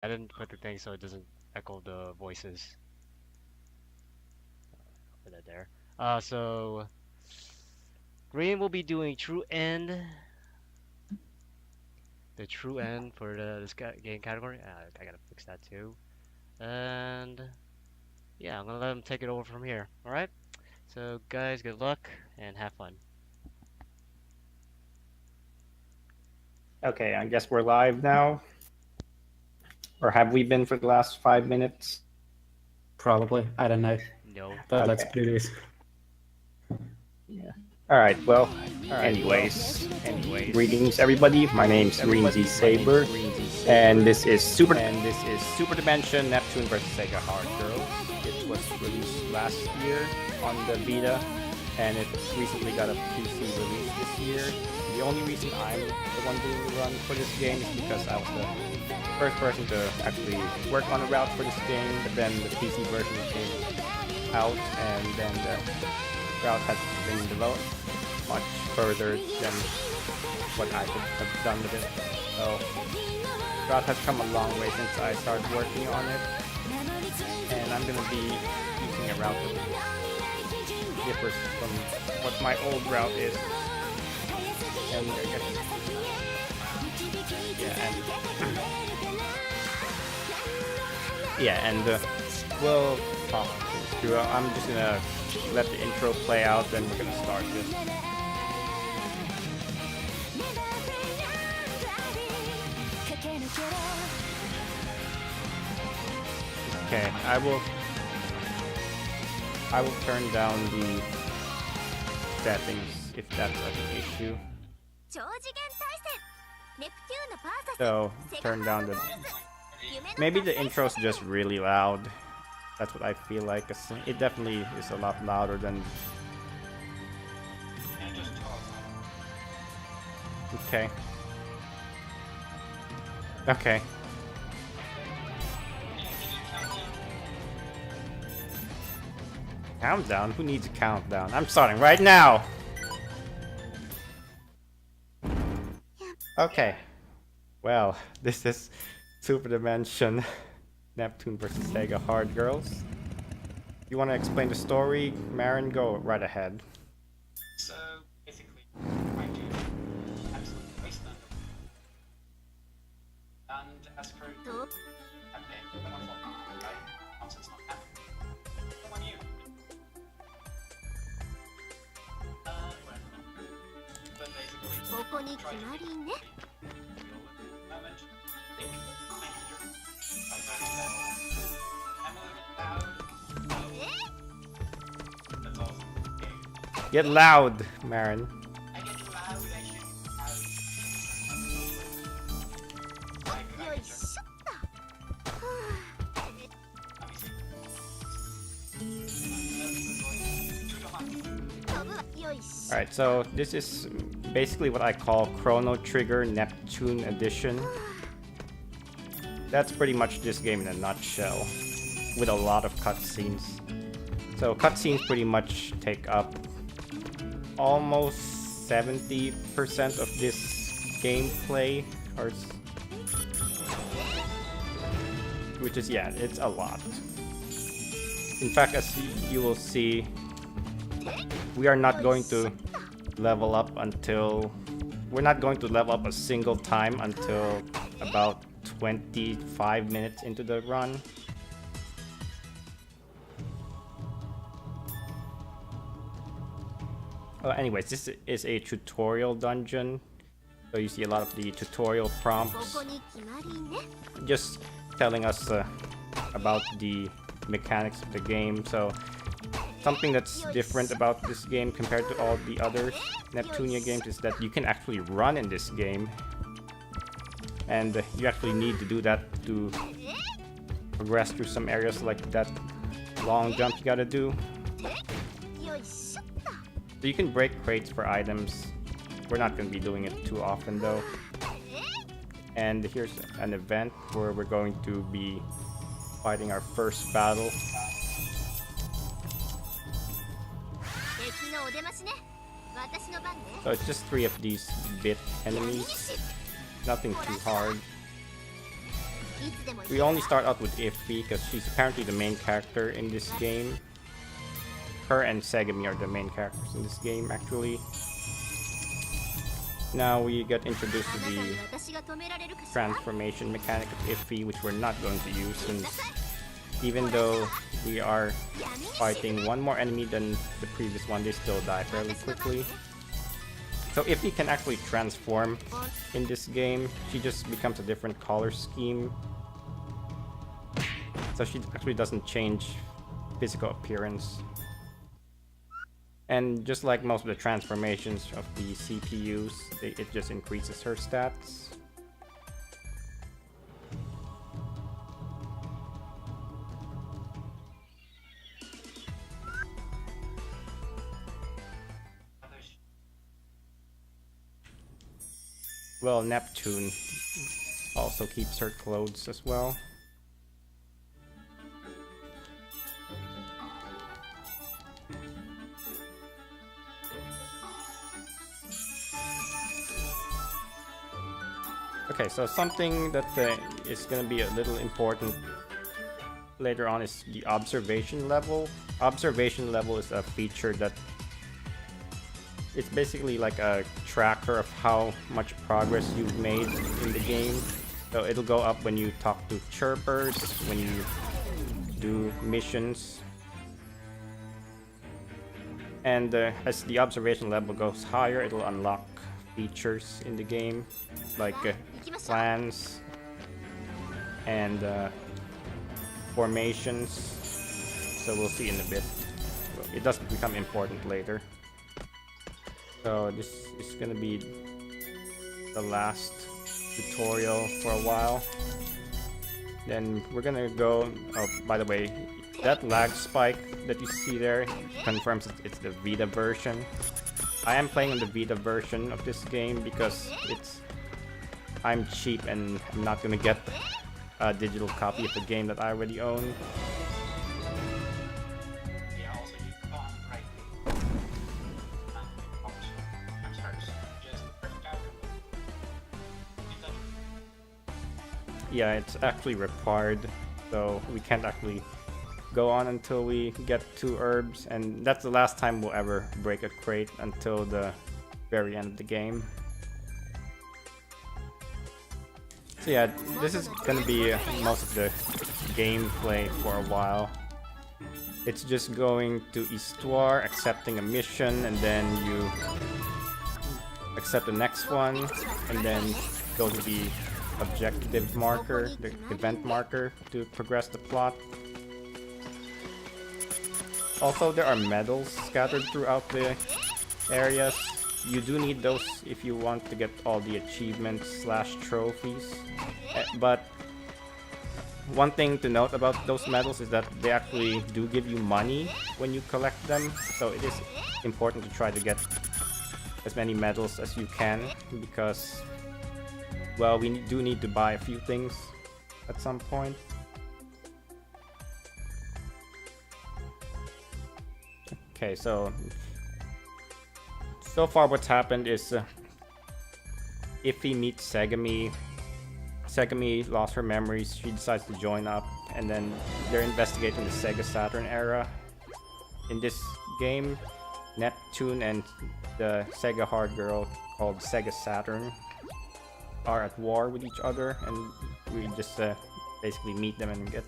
I didn't put the thing so it doesn't echo the voices. Put that there. So Green will be doing true end, the true end for this game category. I gotta fix that too. And yeah, I'm gonna let him take it over from here. All right. So guys, good luck and have fun. Okay, I guess we're live now. Or have we been for the last 5 minutes? Probably. I don't know. No. But let's Okay. do this. Yeah. All right. Well, anyways, greetings everybody. My name's GreenZSaber, and this is Super Dimension Neptune vs Sega Hard Girls. It was released last year on the Vita, and it recently got a PC release this year. The only reason I'm the one doing the run for this game is because I was the first person to actually work on a route for this game, but then the PC version came out, and then the route has been developed much further than what I could have done with it. So the route has come a long way since I started working on it, and I'm gonna be using a route that differs from what my old route is. And I guess, and we'll talk through. I'm just gonna let the intro play out, then we're gonna start this. Okay, I will turn down the settings if that's an issue. So turn down the. Maybe the intro's just really loud. That's what I feel like. It definitely is a lot louder than. Okay. Okay. Countdown? Who needs a countdown? I'm starting right now! Okay. Well, this is Super Dimension Neptune vs Sega Hard Girls. You want to explain the story? Marin, go right ahead. So basically, I do absolute waste and as per okay, but I'm not right? Nonsense not happening. Come on you. But basically, try to moment. Think. I'm a little bit loud. That's awesome. Okay. Get loud, Marin. I get loud, I should Alright, so this is basically what I call Chrono Trigger Neptune Edition. That's pretty much this game in a nutshell, with a lot of cutscenes. So cutscenes pretty much take up almost 70% of this gameplay, or which is, yeah, it's a lot. In fact, as you will see, we are not going to level up until... We're not going to level up a single time until about 25 minutes into the run. Anyways, this is a tutorial dungeon, so you see a lot of the tutorial prompts just telling us about the mechanics of the game. So something that's different about this game compared to all the other Neptunia games is that you can actually run in this game, and you actually need to do that to progress through some areas, like that long jump you gotta do. So you can break crates for items. We're not going to be doing it too often though. And here's an event where we're going to be fighting our first battle. So it's just 3 of these bit enemies. Nothing too hard. We only start out with Iffy because she's apparently the main character in this game. Her and Segami are the main characters in this game, actually. Now we get introduced to the transformation mechanic of Iffy, which we're not going to use since even though we are fighting one more enemy than the previous one, they still die fairly quickly. So Iffy can actually transform in this game. She just becomes a different color scheme. So she actually doesn't change physical appearance. And just like most of the transformations of the CPUs, it just increases her stats. Well, Neptune also keeps her clothes as well. Okay, so something that is going to be a little important later on is the observation level. Observation level is a feature that it's basically like a tracker of how much progress you've made in the game. So it'll go up when you talk to chirpers, when you do missions. And as the observation level goes higher, it'll unlock features in the game, like plans and formations. So we'll see in a bit. It does become important later. So this is gonna be the last tutorial for a while. Then we're gonna go. Oh, by the way, that lag spike that you see there confirms it's the Vita version. I am playing on the Vita version of this game because I'm cheap and I'm not gonna get a digital copy of the game that I already own. Yeah, also you can go on right. I'm sorry, just perfect hour. Yeah, it's actually required, so we can't actually go on until we get 2 herbs, and that's the last time we'll ever break a crate until the very end of the game. So yeah, this is gonna be most of the gameplay for a while. It's just going to Histoire, accepting a mission, and then you accept the next one, and then go to the objective marker, the event marker, to progress the plot. Also, there are medals scattered throughout the areas. You do need those if you want to get all the achievements / trophies. But one thing to note about those medals is that they actually do give you money when you collect them. So it is important to try to get as many medals as you can because, well, we do need to buy a few things at some point. Okay, so far what's happened is Iffy meets Segami. Segami lost her memories, she decides to join up, and then they're investigating the Sega Saturn era. In this game, Neptune and the Sega hard girl called Sega Saturn are at war with each other, and we just basically meet them and get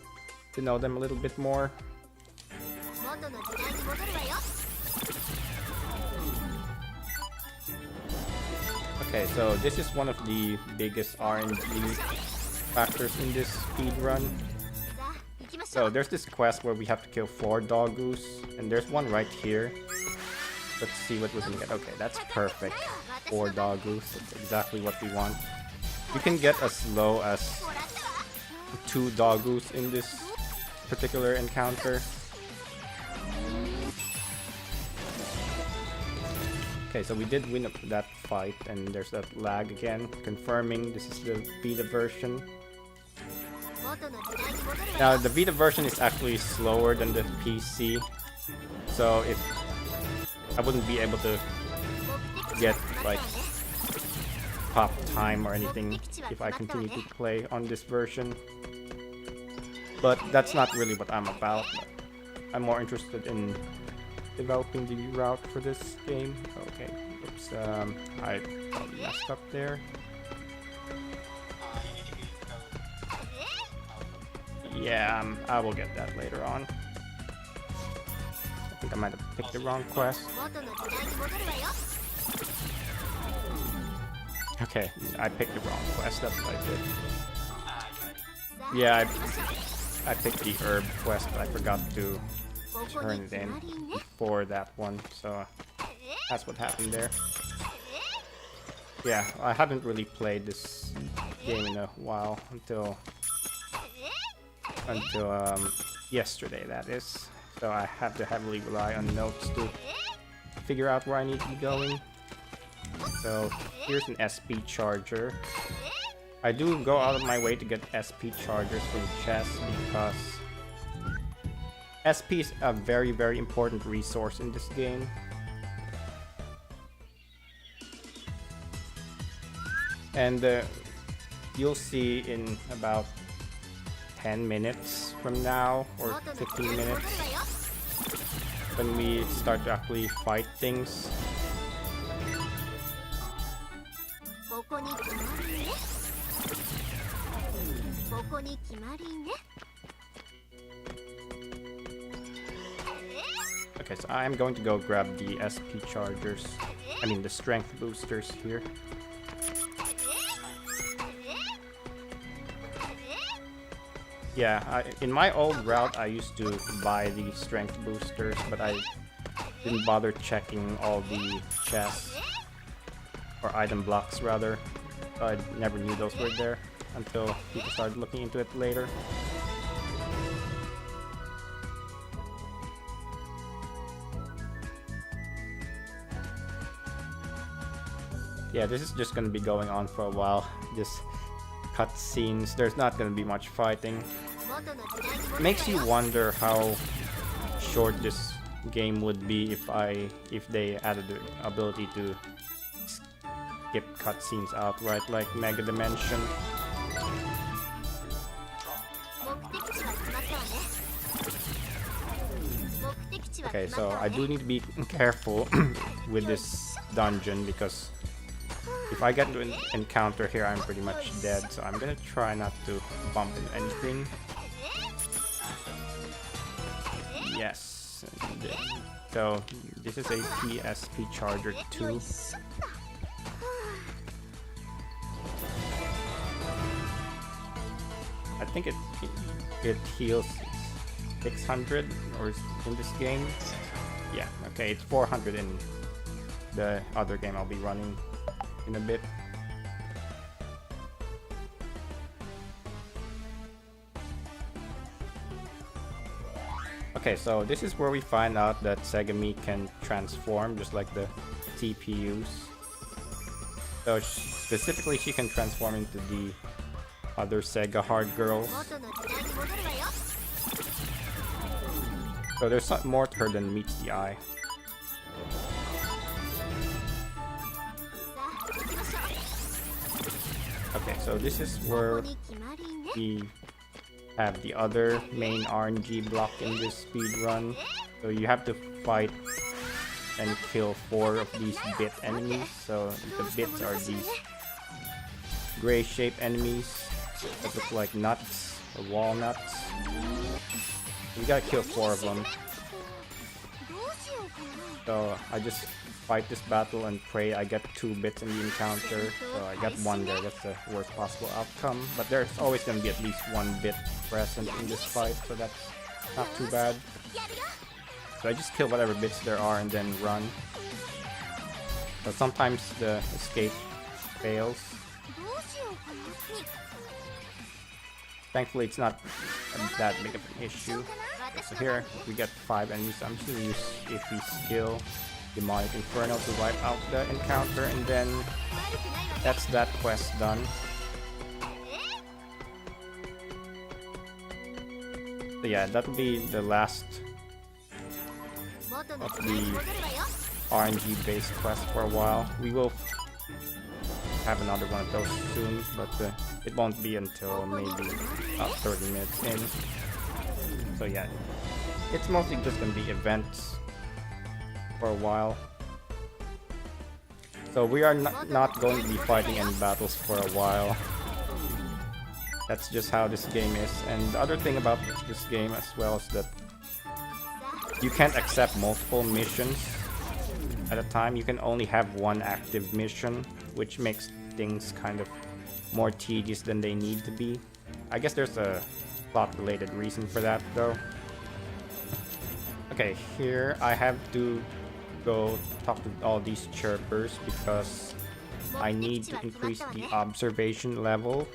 to know them a little bit more. Okay, so this is one of the biggest RNG factors in this speedrun. So there's this quest where we have to kill 4 doggoos, and there's one right here. Let's see what we can get. Okay, that's perfect. 4 doggoos, that's exactly what we want. You can get as low as 2 doggoos in this particular encounter. Okay, so we did win that fight, and there's that lag again, confirming this is the Vita version. Now, the Vita version is actually slower than the PC, so if I wouldn't be able to get like pop time or anything if I continue to play on this version. But that's not really what I'm about. I'm more interested in developing the route for this game. Okay, oops, I probably messed up there. Yeah, I will get that later on. I think I might have picked the wrong quest. Okay, I picked the wrong quest, that's what I did. Yeah, I picked the herb quest, but I forgot to turn it in before that one, so that's what happened there. Yeah, I haven't really played this game in a while until yesterday, that is. So I have to heavily rely on notes to figure out where I need to be going. So here's an SP charger. I do go out of my way to get SP chargers from chests because SP is a very, very important resource in this game. And you'll see in about 10 minutes from now, or 15 minutes, when we start to actually fight things. Okay, so I'm going to go grab the SP chargers, I mean the strength boosters here. Yeah, in my old route I used to buy the strength boosters, but I didn't bother checking all the chests, or item blocks rather. I never knew those were there until people started looking into it later. Yeah, this is just gonna be going on for a while. Just cutscenes. There's not gonna be much fighting. Makes you wonder how short this game would be if they added the ability to skip cutscenes outright, like Mega Dimension. Okay, so I do need to be careful with this dungeon because if I get into an encounter here, I'm pretty much dead, so I'm gonna try not to bump into anything. Yes. So this is a PSP Charger 2. I think it heals 600 or in this game. Yeah, okay, it's 400 in the other game I'll be running in a bit. Okay, so this is where we find out that Segami can transform just like the CPUs. So specifically she can transform into the other Sega hard girls. So there's more to her than meets the eye. Okay, so this is where we have the other main RNG block in this speed run. So you have to fight and kill 4 of these bit enemies. So the bits are these gray shaped enemies that look like nuts or walnuts. You gotta kill 4 of them. So I just fight this battle and pray I get 2 bits in the encounter. So I got 1 there, that's the worst possible outcome. But there's always gonna be at least 1 bit present in this fight, so that's not too bad. So I just kill whatever bits there are and then run. But sometimes the escape fails. Thankfully it's not that big of an issue. So here we get 5 enemies, so I'm just gonna use Iffy's skill, Demonic Inferno, to wipe out the encounter, and then that's that quest done. So yeah, that'll be the last of the RNG based quest for a while. We will have another one of those soon, but it won't be until maybe about 30 minutes in. So yeah, it's mostly just gonna be events for a while. So we are not going to be fighting any battles for a while. That's just how this game is. And the other thing about this game as well is that you can't accept multiple missions at a time. You can only have one active mission, which makes things kind of more tedious than they need to be. I guess there's a plot-related reason for that, though. Okay, here I have to go talk to all these chirpers because I need to increase the observation level.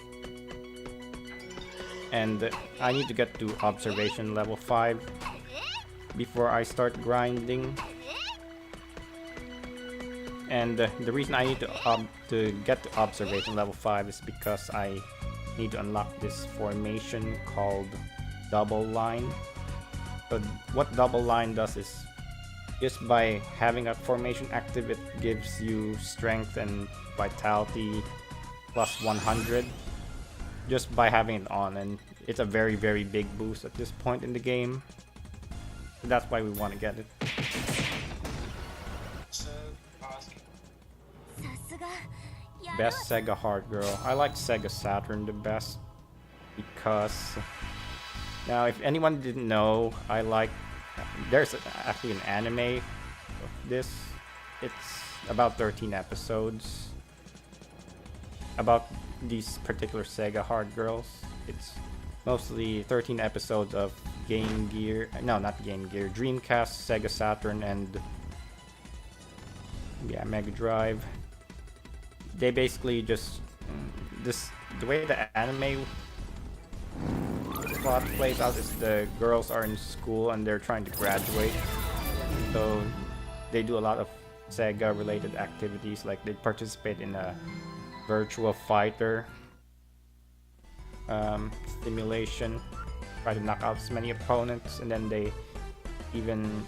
And I need to get to observation level 5 before I start grinding. And the reason I need to get to observation level 5 is because I need to unlock this formation called double line. So what double line does is, just by having a formation active, it gives you strength and vitality plus 100 just by having it on, and it's a very, very big boost at this point in the game. So that's why we want to get it. Best Sega hard girl. I like Sega Saturn the best because, now if anyone didn't know, there's actually an anime of this. It's about 13 episodes about these particular Sega hard girls. It's mostly 13 episodes of Game Gear, no, not Game Gear, Dreamcast, Sega Saturn, and yeah, Mega Drive. They basically just the way the anime plot plays out is the girls are in school and they're trying to graduate, so they do a lot of Sega related activities, like they participate in a virtual fighter simulation, try to knock out as many opponents, and then they even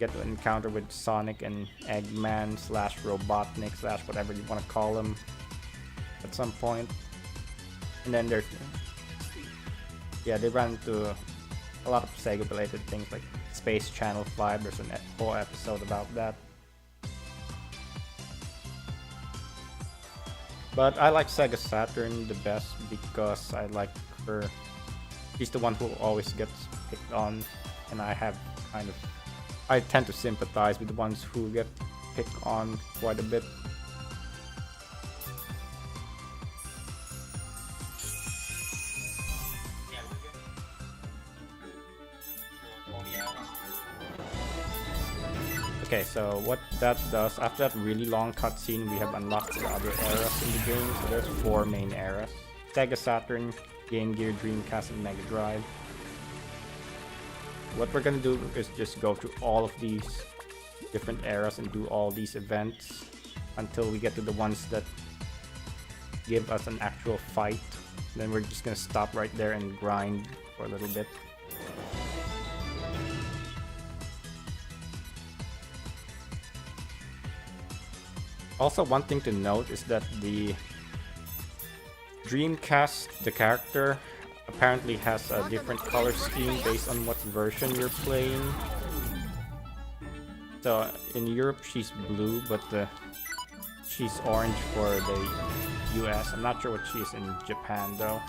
get to encounter with Sonic and Eggman slash Robotnik slash whatever you want to call them at some point. And then there's, yeah, they run into a lot of Sega related things like Space Channel 5. There's a whole episode about that. But I like Sega Saturn the best because I like her. She's the one who always gets picked on, and I tend to sympathize with the ones who get picked on quite a bit. Okay, so what that does, after that really long cutscene, we have unlocked the other eras in the game. So there's 4 main eras: Sega Saturn, Game Gear, Dreamcast, and Mega Drive. What we're gonna do is just go through all of these different eras and do all these events until we get to the ones that give us an actual fight. Then we're just gonna stop right there and grind for a little bit. Also, one thing to note is that the Dreamcast, the character, apparently has a different color scheme based on what version you're playing. So in Europe she's blue, but she's orange for the US. I'm not sure what she is in Japan though.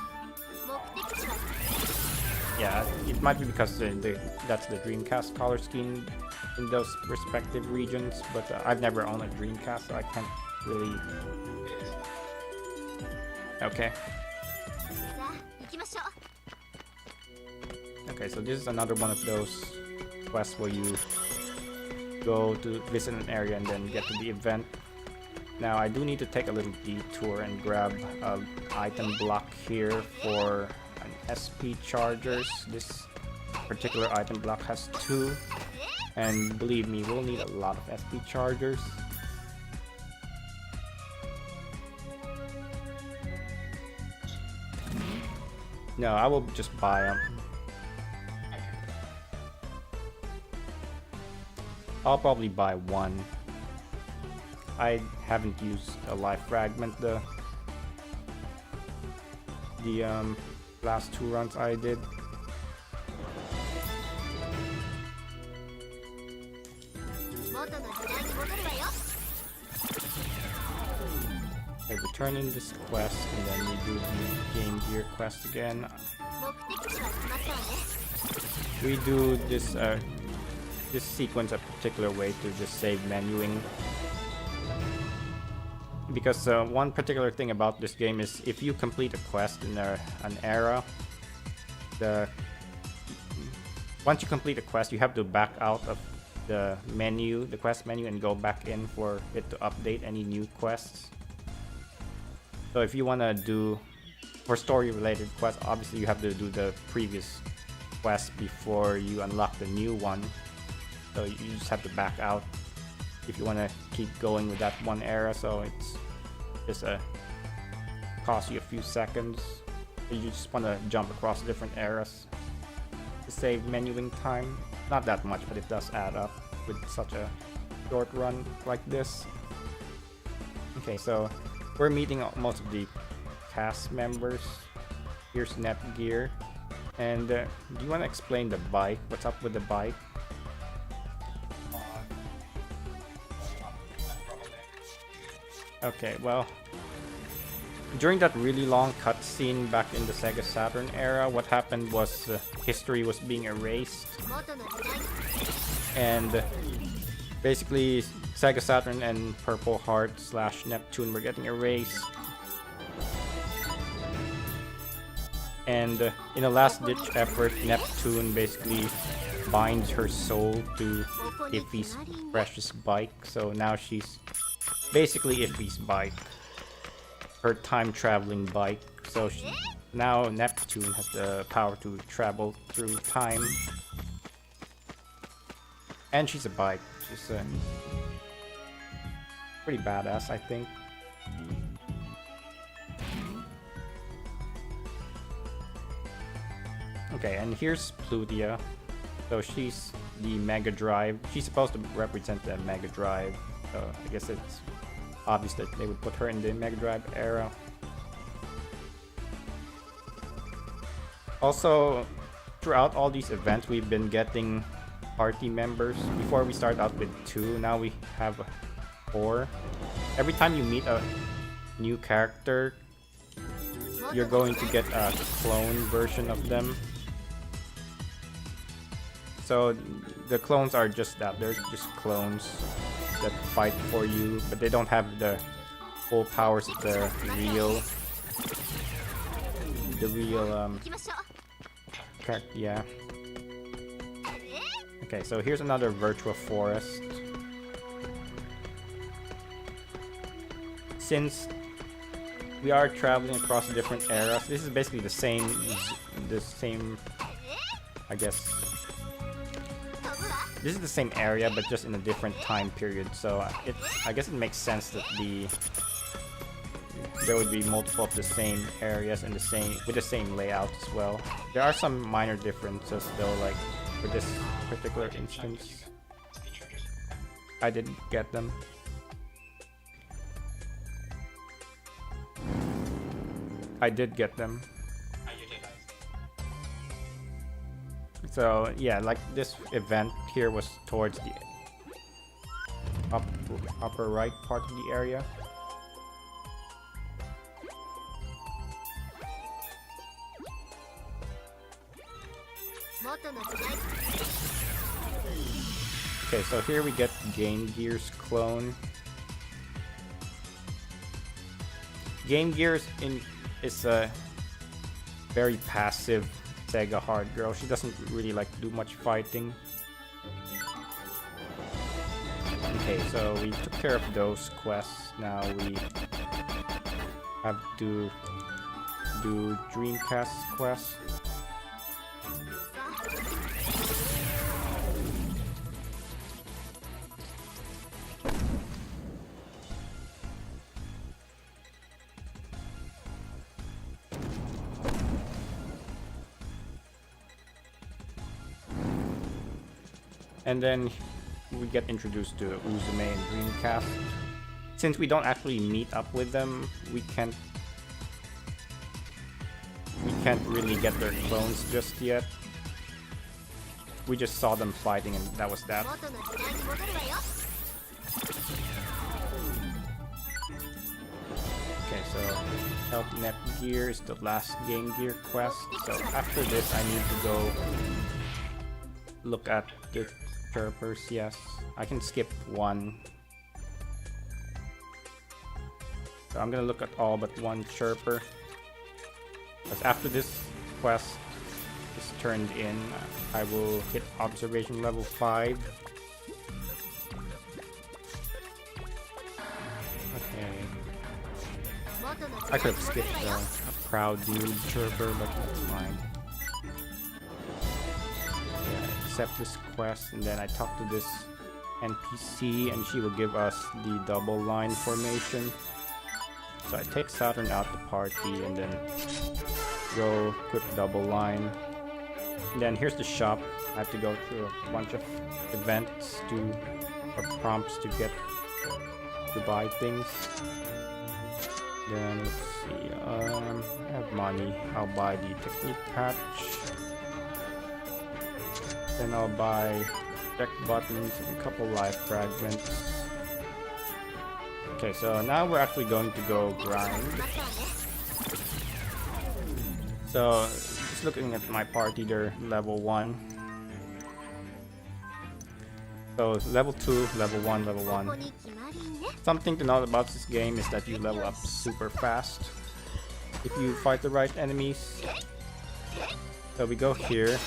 Yeah, it might be because that's the Dreamcast color scheme in those respective regions, but I've never owned a Dreamcast, so I can't really... Okay. Okay, so this is another one of those quests where you go to visit an area and then get to the event. Now I do need to take a little detour and grab an item block here for an SP chargers. This particular item block has 2, and believe me, we'll need a lot of SP chargers. No, I will just buy them. I'll probably buy 1. I haven't used a life fragment the last 2 runs I did. I return in this quest and then we do the Game Gear quest again. We do this this sequence a particular way to just save menuing. Because one particular thing about this game is if you complete a quest in an era, once you complete a quest, you have to back out of the menu, the quest menu, and go back in for it to update any new quests. So if you want to do for story-related quests, obviously you have to do the previous quest before you unlock the new one. So you just have to back out if you want to keep going with that one era. So it's just cost you a few seconds. You just want to jump across different eras to save menuing time. Not that much, but it does add up with such a short run like this. Okay, so we're meeting most of the cast members. Here's Netgear. And do you want to explain the bike? What's up with the bike? Okay, well, during that really long cutscene back in the Sega Saturn era, what happened was history was being erased. And basically Sega Saturn and Purple Heart / Neptune were getting erased. And in a last-ditch effort, Neptune basically binds her soul to Iffy's precious bike. So now she's basically Iffy's bike, her time-traveling bike. So now Neptune has the power to travel through time. And she's a bike. She's pretty badass, I think. Okay, and here's Plutia. So she's the Mega Drive. She's supposed to represent the Mega Drive. So I guess it's obvious that they would put her in the Mega Drive era. Also, throughout all these events, we've been getting party members. Before we start out with 2, now we have 4. Every time you meet a new character, you're going to get a clone version of them. So the clones are just that, they're just clones that fight for you, but they don't have the full powers of the real character, yeah. Okay, so here's another Virtua Forest. Since we are traveling across different eras, this is basically the same, I guess. This is the same area, but just in a different time period. So I guess it makes sense that there would be multiple of the same areas and with the same layout as well. There are some minor differences though, like for this particular instance. I didn't get them. I did get them. So yeah, like this event here was towards the upper right part of the area. Okay, so here we get Game Gear's clone. Game Gear is a very passive Sega hard girl. She doesn't really like to do much fighting. Okay, so we took care of those quests. Now we have to do Dreamcast quest. And then we get introduced to Uzume and Dreamcast. since we don't actually meet up with them, we can't really get their clones just yet. We just saw them fighting and that was that. Okay, so help Netgear is the last Game Gear quest. So after this I need to go look at the chirpers. Yes, I can skip one. So I'm gonna look at all but one chirper. Because after this quest is turned in, I will hit observation level 5. Okay. I could have skipped a proud noob chirper, but that's fine. Yeah, accept this quest, and then I talk to this NPC, and she will give us the double line formation. So I take Saturn out the party, and then go quick double line. And then here's the shop. I have to go through a bunch of events or prompts to get to buy things. Then let's see, I have money. I'll buy the technique patch. Then I'll buy deck buttons and a couple life fragments. Okay, so now we're actually going to go grind. So just looking at my party, they're level 1. So level 2, level 1, level 1. Something to note about this game is that you level up super fast if you fight the right enemies. So we go here,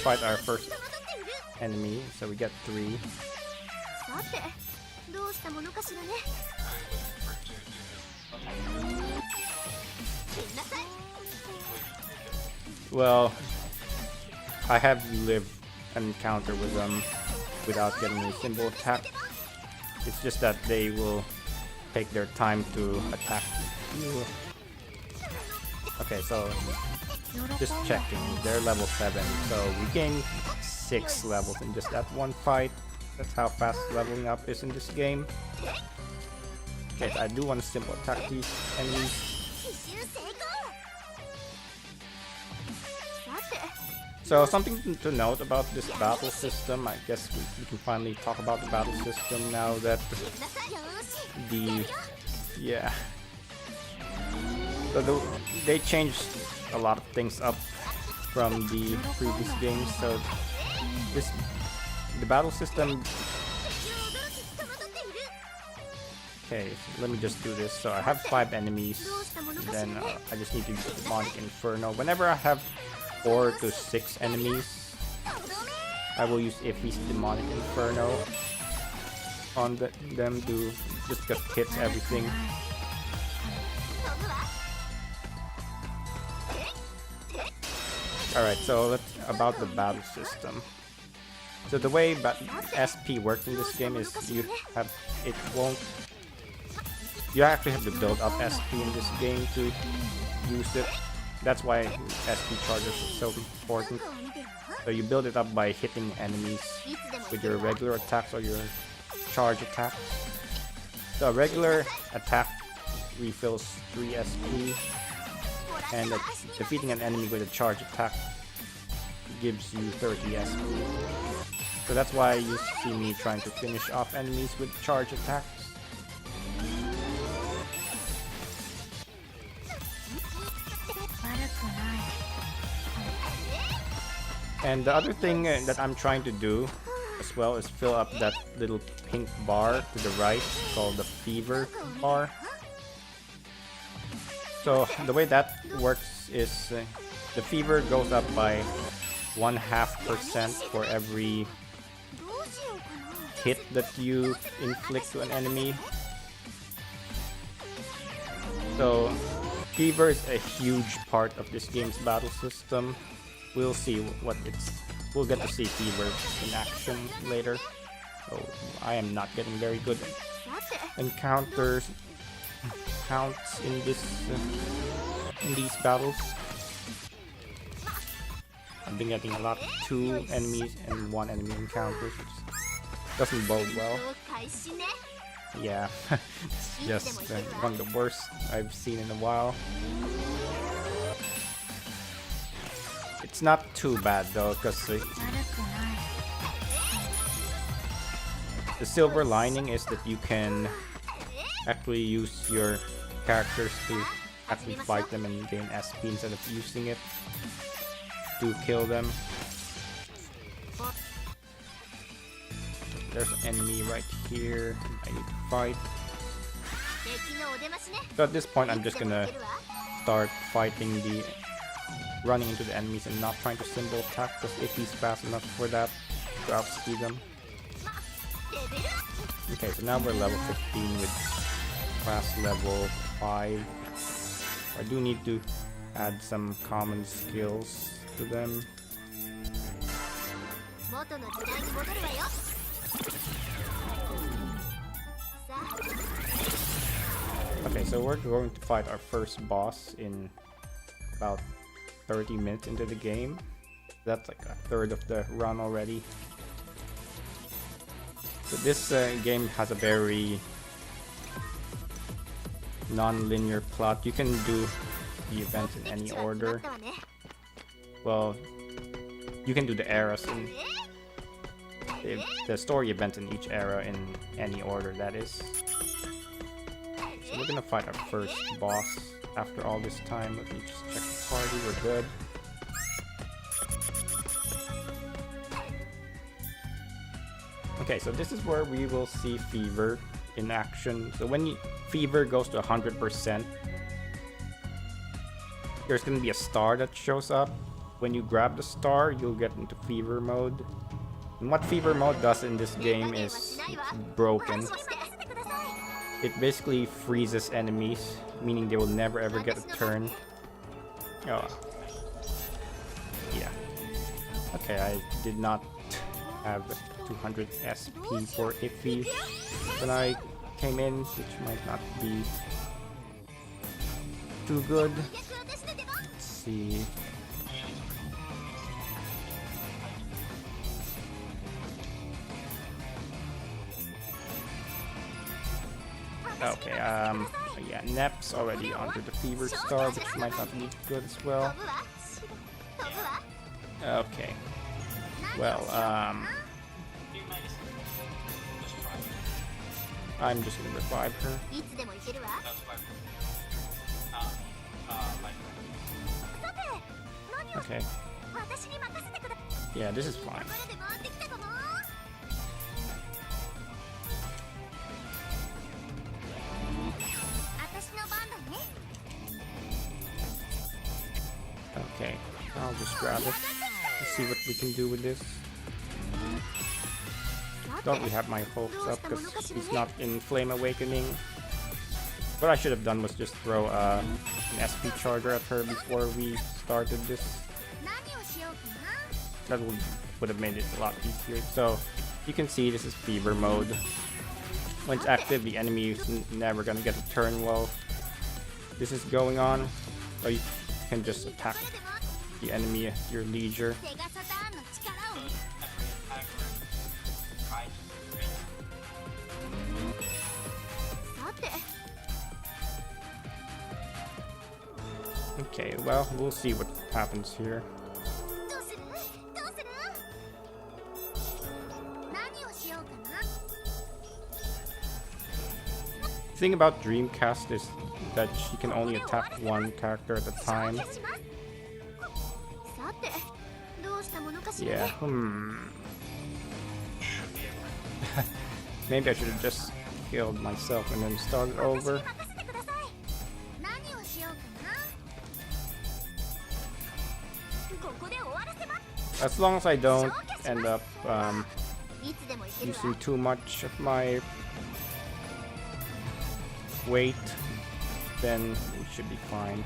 fight our first enemy, so we get 3. Well, I have lived an encounter with them without getting a single attack. It's just that they will take their time to attack you. Okay, so just checking, they're level 7, so we gained 6 levels in just that one fight. That's how fast leveling up is in this game. Okay, so I do want to simple attack these enemies. So something to note about this battle system, I guess we can finally talk about the battle system now that so they changed a lot of things up from the previous games. So the battle system. Okay, so let me just do this. So I have 5 enemies, then I just need to use Demonic Inferno. Whenever I have 4 to 6 enemies, I will use Iffy's Demonic Inferno on them to just get hits everything. Alright, so about the battle system. So the way SP works in this game is you actually have to build up SP in this game to use it. That's why SP charges is so important. So you build it up by hitting enemies with your regular attacks or your charge attacks. So a regular attack refills 3 SP, and defeating an enemy with a charge attack gives you 30 SP. So that's why you see me trying to finish off enemies with charge attacks. And the other thing that I'm trying to do as well is fill up that little pink bar to the right called the fever bar. So the way that works is the fever goes up by 0.5% for every hit that you inflict to an enemy. So fever is a huge part of this game's battle system. We'll see we'll get to see fever in action later. So I am not getting very good encounters counts in these battles. I've been getting a lot of 2 enemies and 1 enemy encounters, which doesn't bode well. Yeah, it's just one of the worst I've seen in a while. It's not too bad though, because the silver lining is that you can actually use your characters to actually fight them and gain SP instead of using it to kill them. There's an enemy right here I need to fight. So at this point I'm just gonna start fighting running into the enemies and not trying to symbol attack, because if he's fast enough for that, to outspeed them. Okay, so now we're level 15 with class level 5. I do need to add some common skills to them. Okay, so we're going to fight our first boss in about 30 minutes into the game. That's like a third of the run already. So this game has a very non-linear plot. You can do the events in any order. Well, you can do the eras in the story events in each era in any order, that is. So we're gonna fight our first boss after all this time. Let me just check the party, we're good. Okay, so this is where we will see Fever in action. So when Fever goes to 100%, there's gonna be a star that shows up. When you grab the star, you'll get into Fever mode. And what Fever mode does in this game is it's broken. It basically freezes enemies, meaning they will never ever get a turn. Oh. Yeah. Okay, I did not have 200 SP for Iffy when I came in, which might not be too good. Let's see. Okay, yeah, Nep's already under the Fever Star, which might not be good as well. Okay. Well, I'm just gonna revive her. Okay. Yeah, this is fine. Okay, I'll just grab it. Let's see what we can do with this. Don't we have my hopes up because he's not in Flame Awakening. What I should have done was just throw an SP charger at her before we started this. That would have made it a lot easier. So you can see this is Fever mode. When it's active, the enemy is never gonna get a turn while this is going on. So you can just attack the enemy at your leisure. Okay, well, we'll see what happens here. The thing about Dreamcast is that she can only attack one character at a time. Yeah, Maybe I should have just killed myself and then started over. As long as I don't end up using too much of my weight, then we should be fine.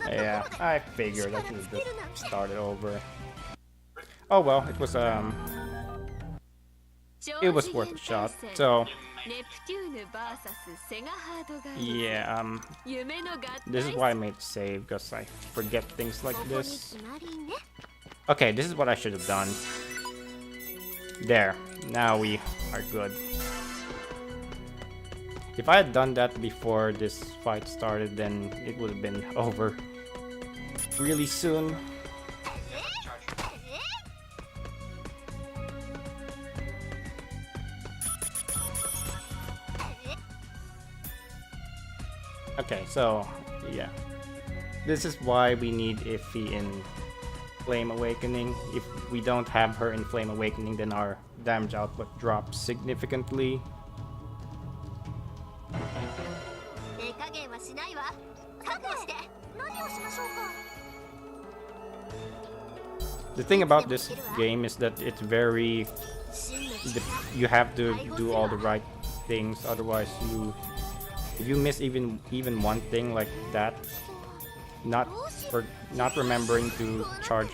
Yeah, I figured I should have just started over. Oh well, it was it was worth a shot. So yeah, this is why I made save, because I forget things like this. Okay, this is what I should have done. There, now we are good. If I had done that before this fight started, then it would have been over really soon. Okay, so yeah, this is why we need Iffy in Flame Awakening. If we don't have her in Flame Awakening, then our damage output drops significantly. The thing about this game is that it's very... you have to do all the right things, otherwise if you miss even one thing like that, not remembering to charge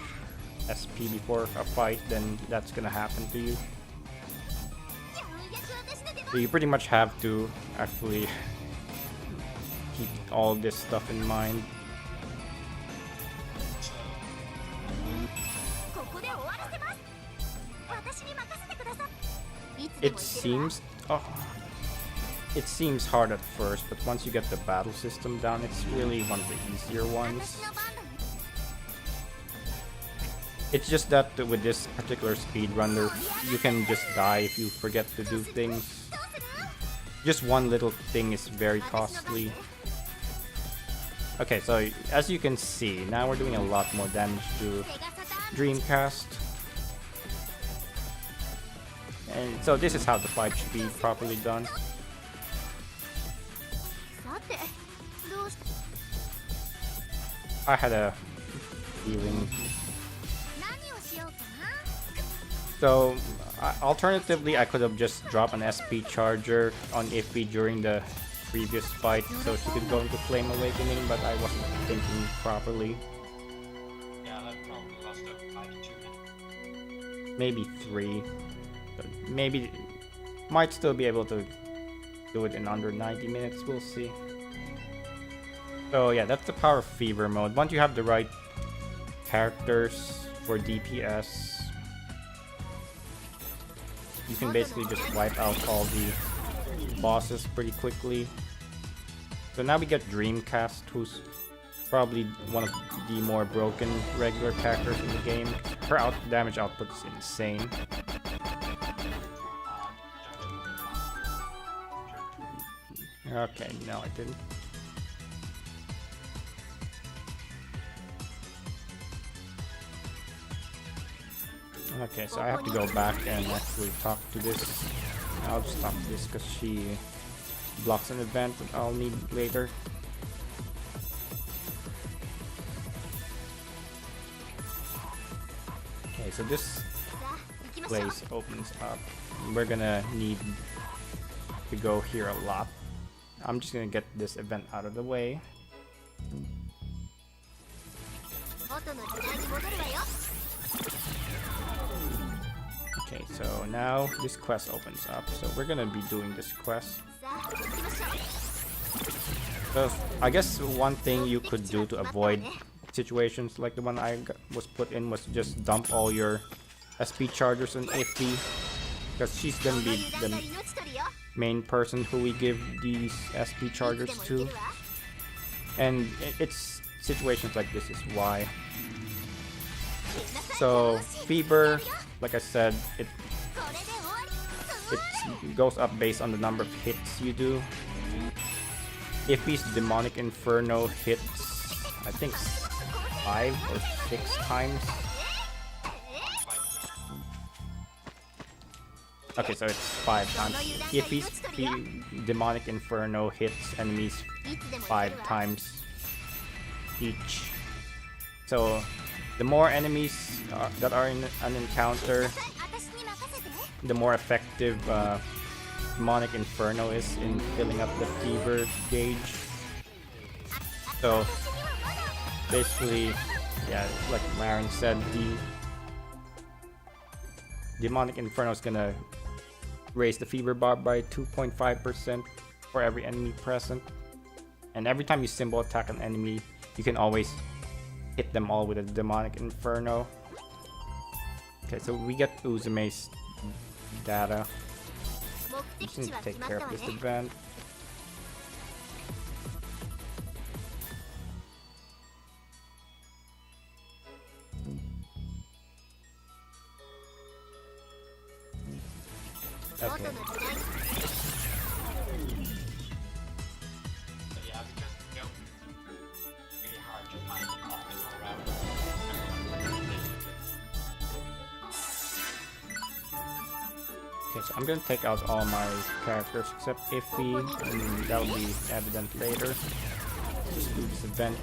SP before a fight, then that's gonna happen to you. So you pretty much have to actually keep all this stuff in mind. It seems hard at first, but once you get the battle system down, it's really one of the easier ones. It's just that with this particular speedrunner, you can just die if you forget to do things. Just one little thing is very costly. Okay, so as you can see, now we're doing a lot more damage to Dreamcast. And so this is how the fight should be properly done. I had a feeling. So alternatively, I could have just dropped an SP charger on Iffy during the previous fight so she could go into Flame Awakening, but I wasn't thinking properly. Yeah, that probably lost like 2 minutes. Maybe 3. But maybe might still be able to do it in under 90 minutes, we'll see. So yeah, that's the power of Fever mode. Once you have the right characters for DPS, you can basically just wipe out all the bosses pretty quickly. So now we get Dreamcast, who's probably one of the more broken regular characters in the game. Her damage output is insane. Okay, no I didn't. Okay, so I have to go back and actually talk to this. I'll just stop this because she blocks an event that I'll need later. Okay, so this place opens up. We're gonna need to go here a lot. I'm just gonna get this event out of the way. Okay, so now this quest opens up, so we're gonna be doing this quest. So I guess one thing you could do to avoid situations like the one I was put in was just dump all your SP chargers on Iffy, because she's gonna be the main person who we give these SP chargers to, and it's situations like this is why. So Fever, like I said, it goes up based on the number of hits you do. Iffy's Demonic Inferno hits, I think 5 or 6 times. Okay, so it's 5 times. Iffy's Demonic Inferno hits enemies 5 times each. So the more enemies that are in an encounter, the more effective Demonic Inferno is in filling up the Fever gauge. So basically, yeah, like Marin said, the Demonic Inferno is gonna raise the fever bar by 2.5% for every enemy present. And every time you symbol attack an enemy, you can always hit them all with a demonic inferno. Okay, so we get Uzume's data. Just need to take care of this event. Okay. So yeah, because you know, really hard to find the office around. Okay, so I'm gonna take out all my characters except Iffy, and that'll be evident later. Just do this event.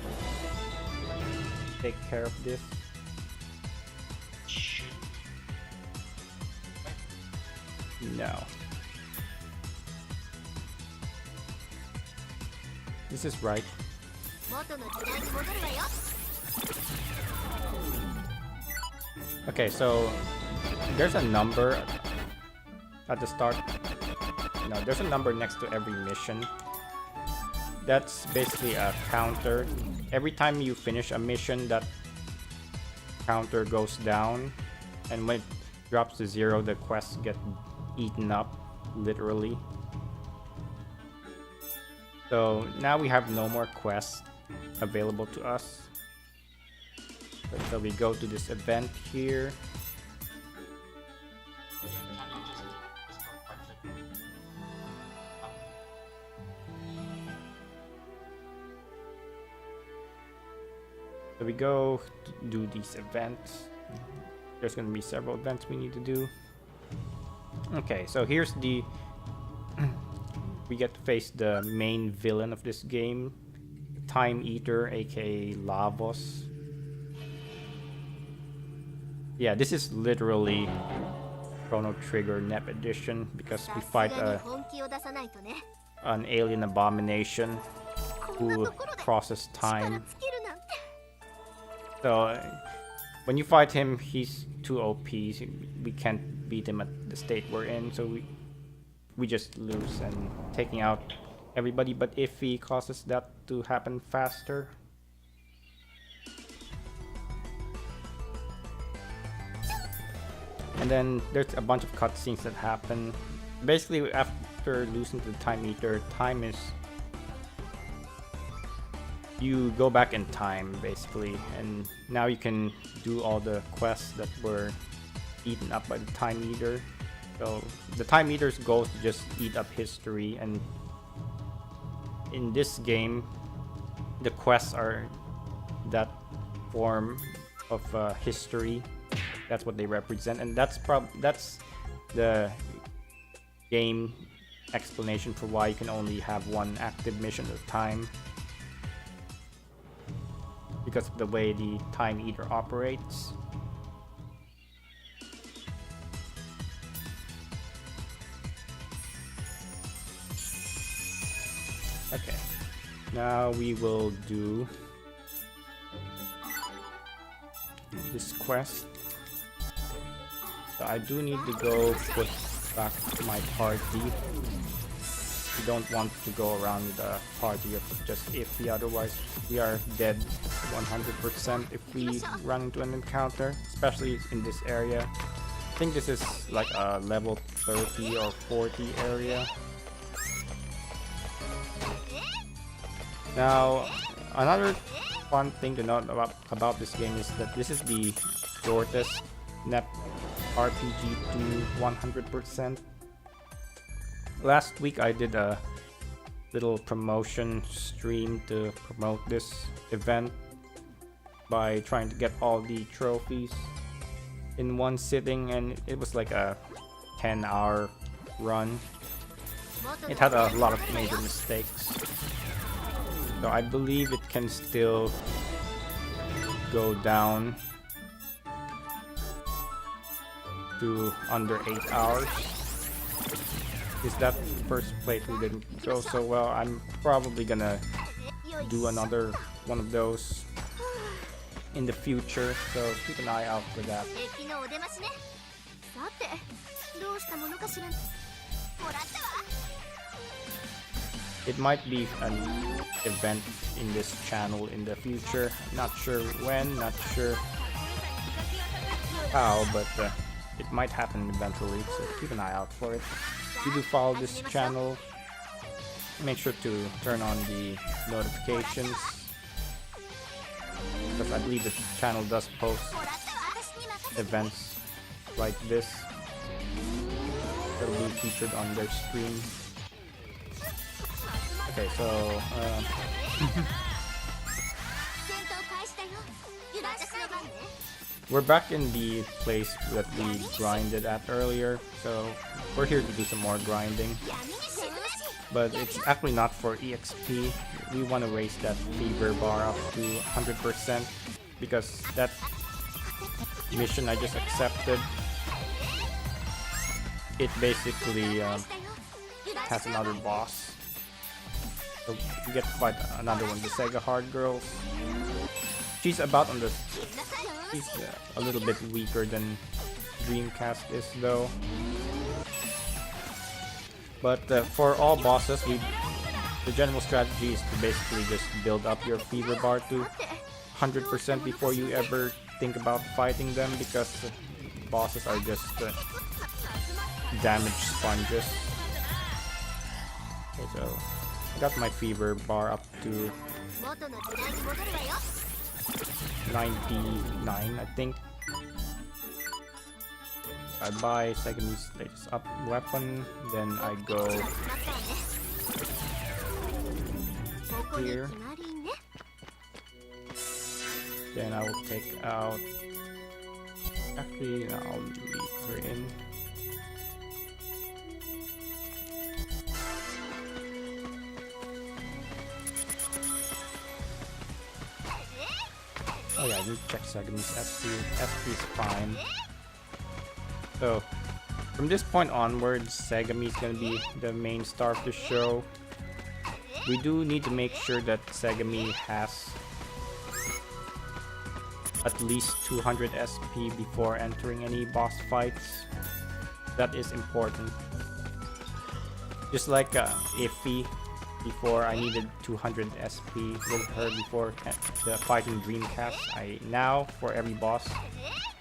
Take care of this. No. This is right. Okay, so there's a number at the start. No, there's a number next to every mission. That's basically a counter. Every time you finish a mission, that counter goes down, and when it drops to 0, the quests get eaten up, literally. So now we have no more quests available to us. So we go to this event here. So we go to do these events. There's going to be several events we need to do. Okay, so here's the... we get to face the main villain of this game, Time Eater, aka Lavos. Yeah, this is literally Chrono Trigger NEP edition because we fight an alien abomination who crosses time. So when you fight him, he's too OP. We can't beat him at the state we're in, so we just lose, and taking out everybody but Iffy causes that to happen faster. And then there's a bunch of cutscenes that happen. Basically, after losing to the Time Eater, time is... you go back in time, basically, and now you can do all the quests that were eaten up by the Time Eater. So the Time Eater's goal is to just eat up history, and in this game, the quests are that form of history. That's what they represent, and that's the game explanation for why you can only have one active mission at a time, because of the way the Time Eater operates. Okay, now we will do this quest. So I do need to go put back my party. We don't want to go around with a party of just Iffy, otherwise we are dead 100% if we run into an encounter, especially in this area. I think this is like a level 30 or 40 area. Now, another fun thing to note about this game is that this is the shortest NEP RPG to 100%. Last week I did a little promotion stream to promote this event by trying to get all the trophies in one sitting, and it was like a 10-hour run. It had a lot of major mistakes, so I believe it can still go down to under 8 hours. Is that first playthrough didn't go so well, I'm probably gonna do another one of those in the future, so keep an eye out for that. It might be an event in this channel in the future. Not sure when, not sure how, but it might happen eventually, so keep an eye out for it. If you do follow this channel, make sure to turn on the notifications, because I believe the channel does post events like this that will be featured on their stream. Okay, so we're back in the place that we grinded at earlier, so we're here to do some more grinding. But it's actually not for EXP. We want to raise that fever bar up to 100% because that mission I just accepted, it basically has another boss. So we get to fight another one, the SeHa hard girls. She's about on the... She's a little bit weaker than Dreamcast is though. But for all bosses, the general strategy is to basically just build up your fever bar to 100% before you ever think about fighting them, because bosses are just damage sponges. Okay, so I got my fever bar up to 99, I think. I buy Segame's latest up weapon, then I go here. Then I will take out... Actually, I'll leave her in. Oh yeah, I need to check Segame's SP. SP is fine. So, from this point onwards, Segami is gonna be the main star of the show. We do need to make sure that Segami has at least 200 SP before entering any boss fights. That is important. Just like Iffy, before I needed 200 SP with her before the fight in Dreamcast. Now, for every boss,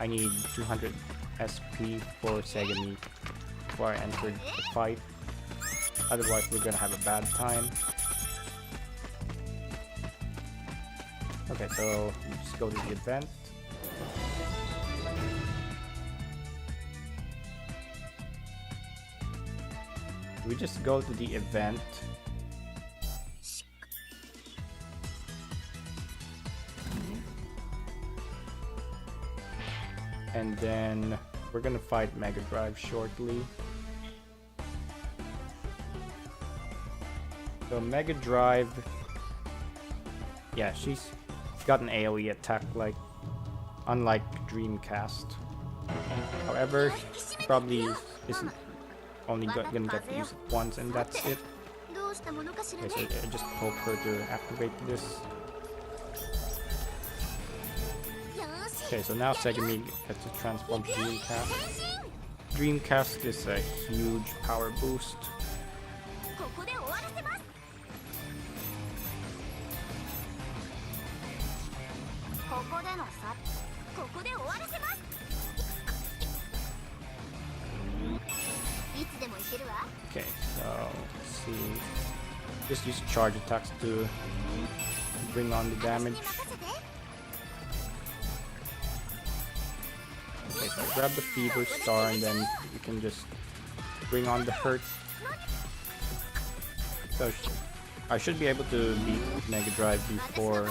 I need 200 SP for Segami before I entered the fight. Otherwise, we're gonna have a bad time. Okay, so just go to the event. We just go to the event. And then we're gonna fight Mega Drive shortly. So Mega Drive, yeah, she's got an AoE attack unlike Dreamcast. However, she probably isn't only gonna get to use it once, and that's it. Okay, so I just hope her to activate this. Okay, so now Segami gets to transform to Dreamcast. Dreamcast is a huge power boost. Okay, so let's see. Just use charge attacks to bring on the damage. Okay, so I grab the Fever Star and then you can just bring on the hurt. So I should be able to beat Mega Drive before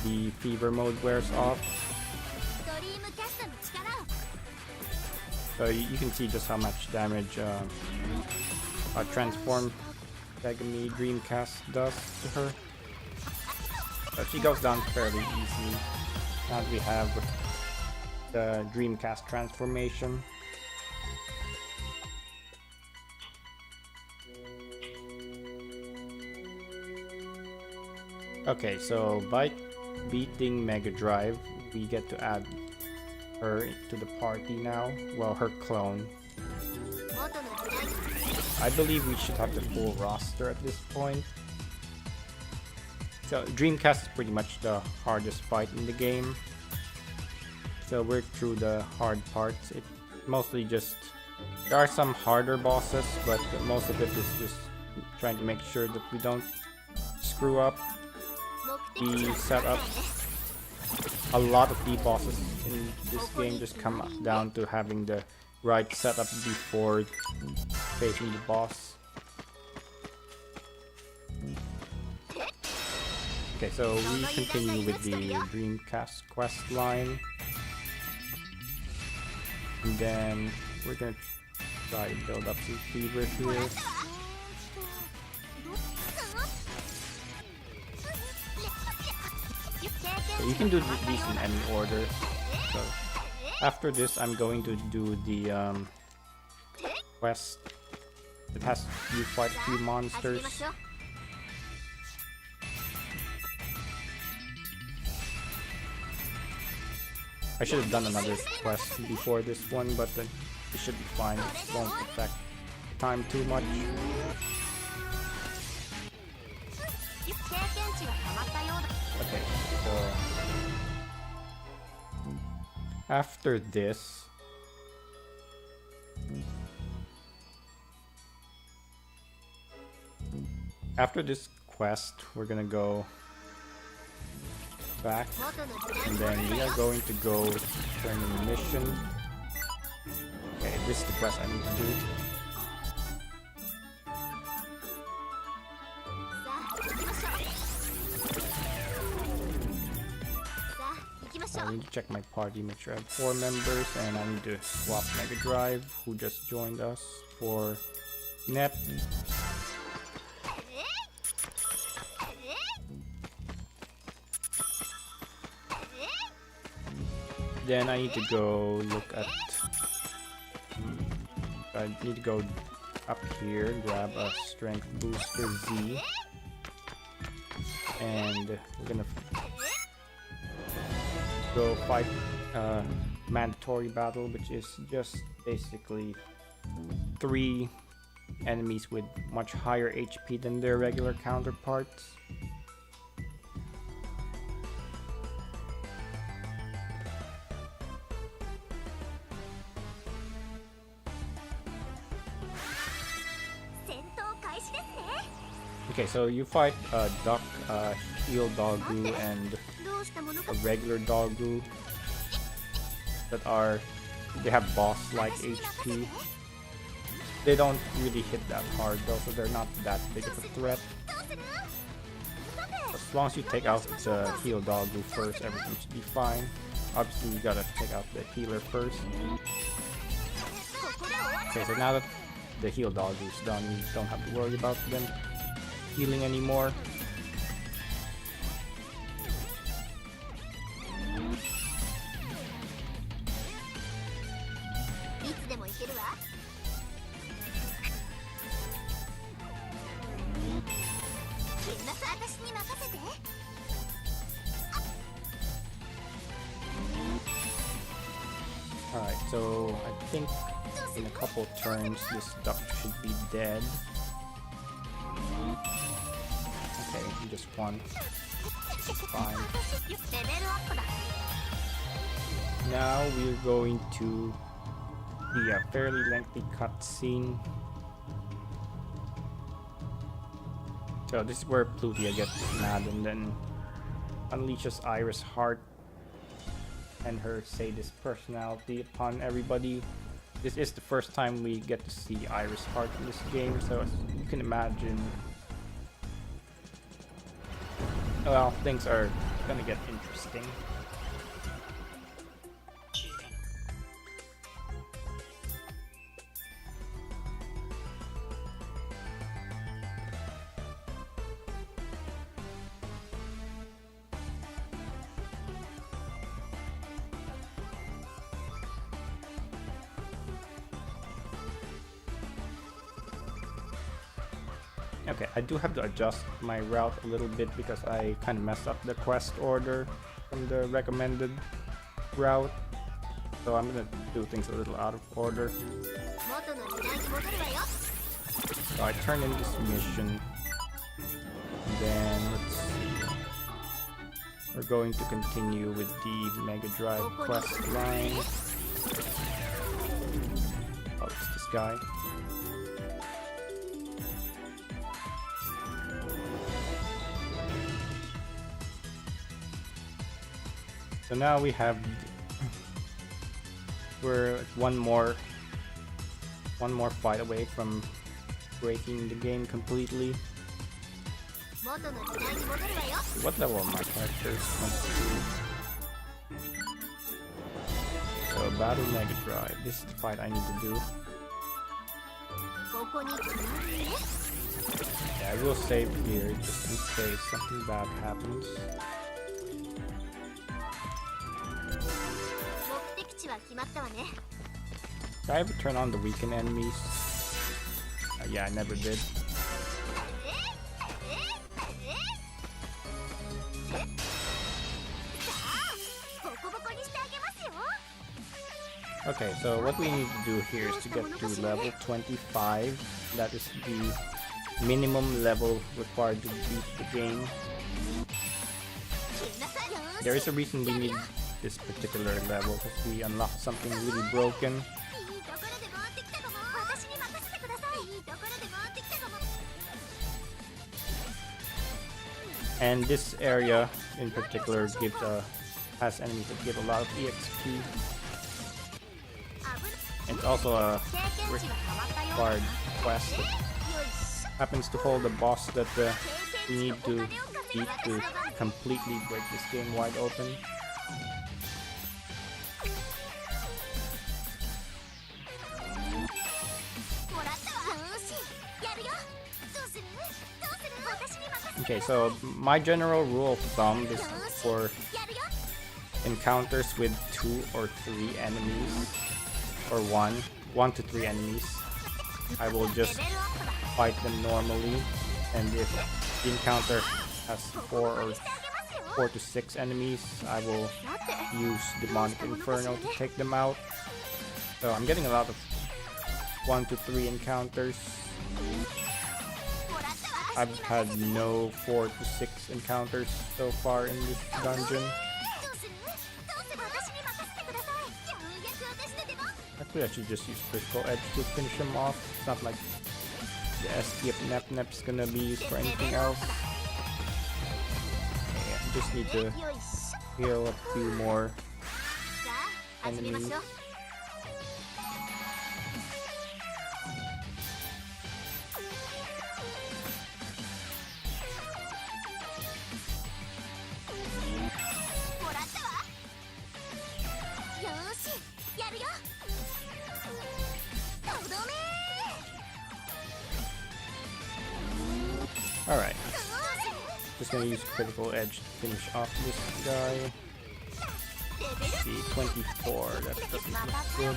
the Fever mode wears off. So you can see just how much damage Transform Segami Dreamcast does to her. But she goes down fairly easily. Now we have the Dreamcast transformation. Okay, so by beating Mega Drive, we get to add her to the party now. Well, her clone. I believe we should have the full roster at this point. So Dreamcast is pretty much the hardest fight in the game. So we're through the hard parts. It mostly just, there are some harder bosses, but most of it is just trying to make sure that we don't screw up the setup. A lot of the bosses in this game just come down to having the right setup before facing the boss. Okay, so we continue with the Dreamcast quest line. And then we're gonna try to build up some fever here. So you can do these in any order. So after this, I'm going to do the quest. It has you fight a few monsters. I should have done another quest before this one, but it should be fine. It won't affect time too much. Okay, so after this, quest, we're gonna go back, and then we are going to go turn in the mission. Okay, this is the quest I need to do. I need to check my party, make sure I have 4 members, and I need to swap Mega Drive, who just joined us, for Nep. Then I need to go look at. I need to go up here, grab a Strength Booster Z, and we're gonna go fight mandatory battle, which is just basically 3 enemies with much higher HP than their regular counterparts. Okay, so you fight a duck, heal Doggo, and a regular Doggo that they have boss-like HP. They don't really hit that hard though, so they're not that big of a threat. As long as you take out the heal Doggo first, everything should be fine. Obviously, you gotta take out the healer first. Okay, so now that the heal Doggo is done, you don't have to worry about them healing anymore. Alright, so I think in a couple turns this duck should be dead. Okay, just one. It's fine. Now we're going to the fairly lengthy cutscene. So this is where Plutia gets mad and then unleashes Iris Heart and her sadist personality upon everybody. This is the first time we get to see Iris Heart in this game, so as you can imagine, well, things are gonna get interesting. Okay, I do have to adjust my route a little bit because I kind of messed up the quest order from the recommended route. So I'm gonna do things a little out of order. So I turn in this mission. And then let's see. We're going to continue with the Mega Drive quest line. Oh, it's this guy. So now we're one more fight away from breaking the game completely. What level are my characters? So Battle Mega Drive. This is the fight I need to do. Yeah, I will save here just in case something bad happens. Did I ever turn on the weakened enemies? Yeah, I never did. Okay, so what we need to do here is to get to level 25. That is the minimum level required to beat the game. There is a reason we need this particular level, because we unlocked something really broken. And this area in particular has enemies that give a lot of EXP. And it's also a required quest that happens to hold a boss that we need to beat to completely break this game wide open. Okay, so my general rule of thumb is for encounters with 2 or 3 enemies, or 1 to 3 enemies, I will just fight them normally, and if the encounter has 4 to 6 enemies, I will use Demonic Inferno to take them out. So I'm getting a lot of 1 to 3 encounters. I've had no 4 to 6 encounters so far in this dungeon. Actually, I should just use Critical Edge to finish him off. It's not like the STF Nep-Nep's gonna be used for anything else. Okay, I just need to heal a few more enemies. Alright, just gonna use Critical Edge to finish off this guy. Let's see, 24, that doesn't look good.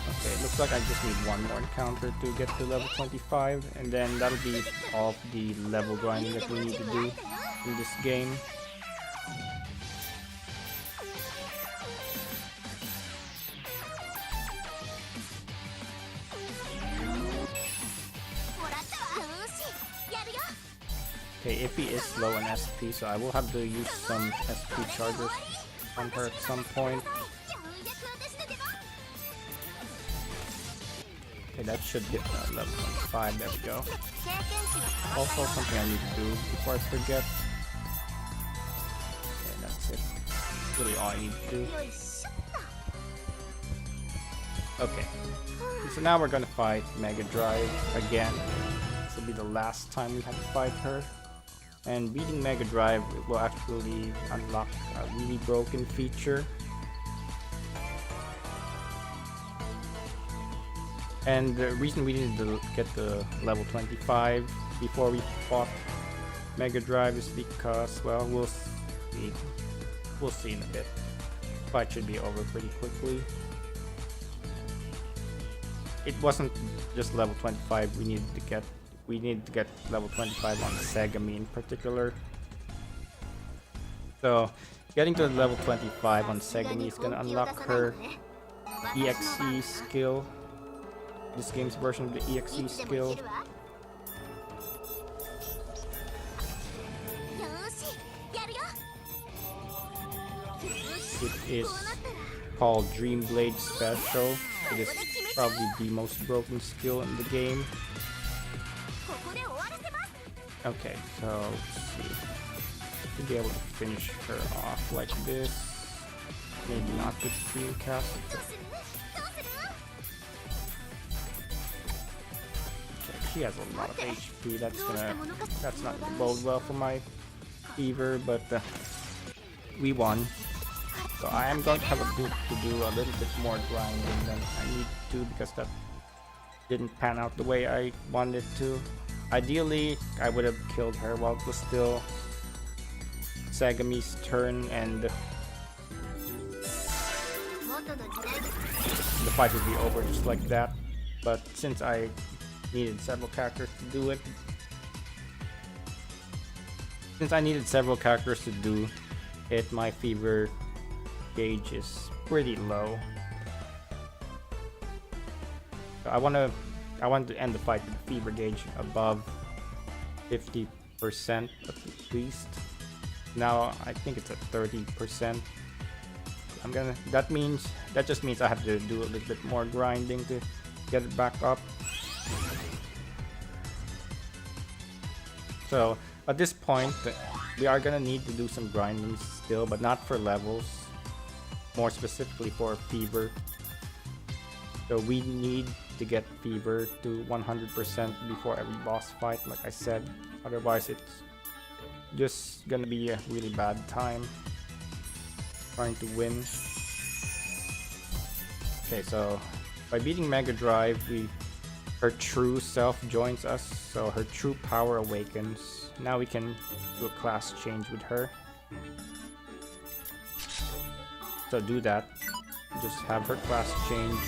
Okay, it looks like I just need one more encounter to get to level 25, and then that'll be all of the level grinding that we need to do in this game. Okay, Iffy is low on SP, so I will have to use some SP charges on her at some point. Okay, that should get level 25, there we go. Also something I need to do before I forget. Okay, that's it. Really all I need to do. Okay, so now we're gonna fight Mega Drive again. This will be the last time we have to fight her. And beating Mega Drive will actually unlock a really broken feature. And the reason we needed to get to level 25 before we fought Mega Drive is because, well, we'll see. We'll see in a bit. The fight should be over pretty quickly. It wasn't just level 25 we needed to get. We need to get level 25 on Segami in particular. So Getting to level 25 on Segami is gonna unlock her EXE skill. This game's version of the EXE skill. It is called Dream Blade Special. It is probably the most broken skill in the game. Okay, so let's see. Should be able to finish her off like this. Maybe not with Steel Cast. Okay, she has a lot of HP. That's not gonna bode well for my Fever, but we won. So I am going to have to do a little bit more grinding than I need to because that didn't pan out the way I wanted to. Ideally, I would have killed her while it was still Sagami's turn, and the fight would be over just like that. But since I needed several characters to do it, my Fever gauge is pretty low. So I want to end the fight with Fever gauge above 50% at least. Now I think it's at 30%. That just means I have to do a little bit more grinding to get it back up. So at this point we are gonna need to do some grinding still, but not for levels, more specifically for Fever. So we need to get Fever to 100% before every boss fight, like I said. Otherwise it's just gonna be a really bad time trying to win. Okay, so by beating Mega Drive, her true self joins us, so her true power awakens. Now we can do a class change with her. So do that. Just have her class change.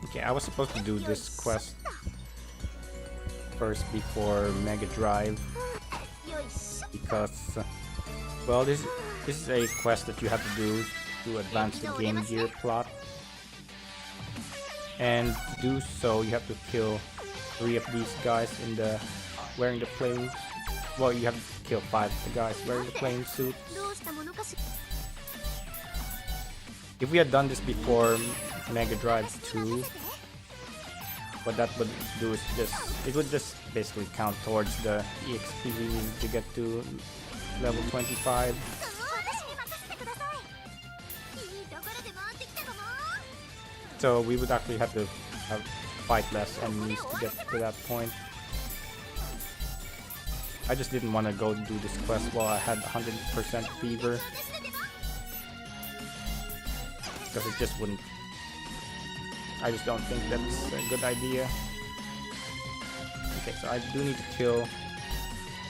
Okay, I was supposed to do this quest first before Mega Drive because, well, this is a quest that you have to do to advance the Game Gear plot, and to do so you have to kill 3 of these guys in the wearing the plane. Well, you have to kill 5 of the guys wearing the plane suits. If we had done this before Mega Drive 2, what that would do is it would just basically count towards the EXP we need to get to level 25. So we would actually have to fight less enemies to get to that point. I just didn't want to go do this quest while I had 100% Fever, because it just wouldn't. I just don't think that's a good idea. Okay, so I do need to kill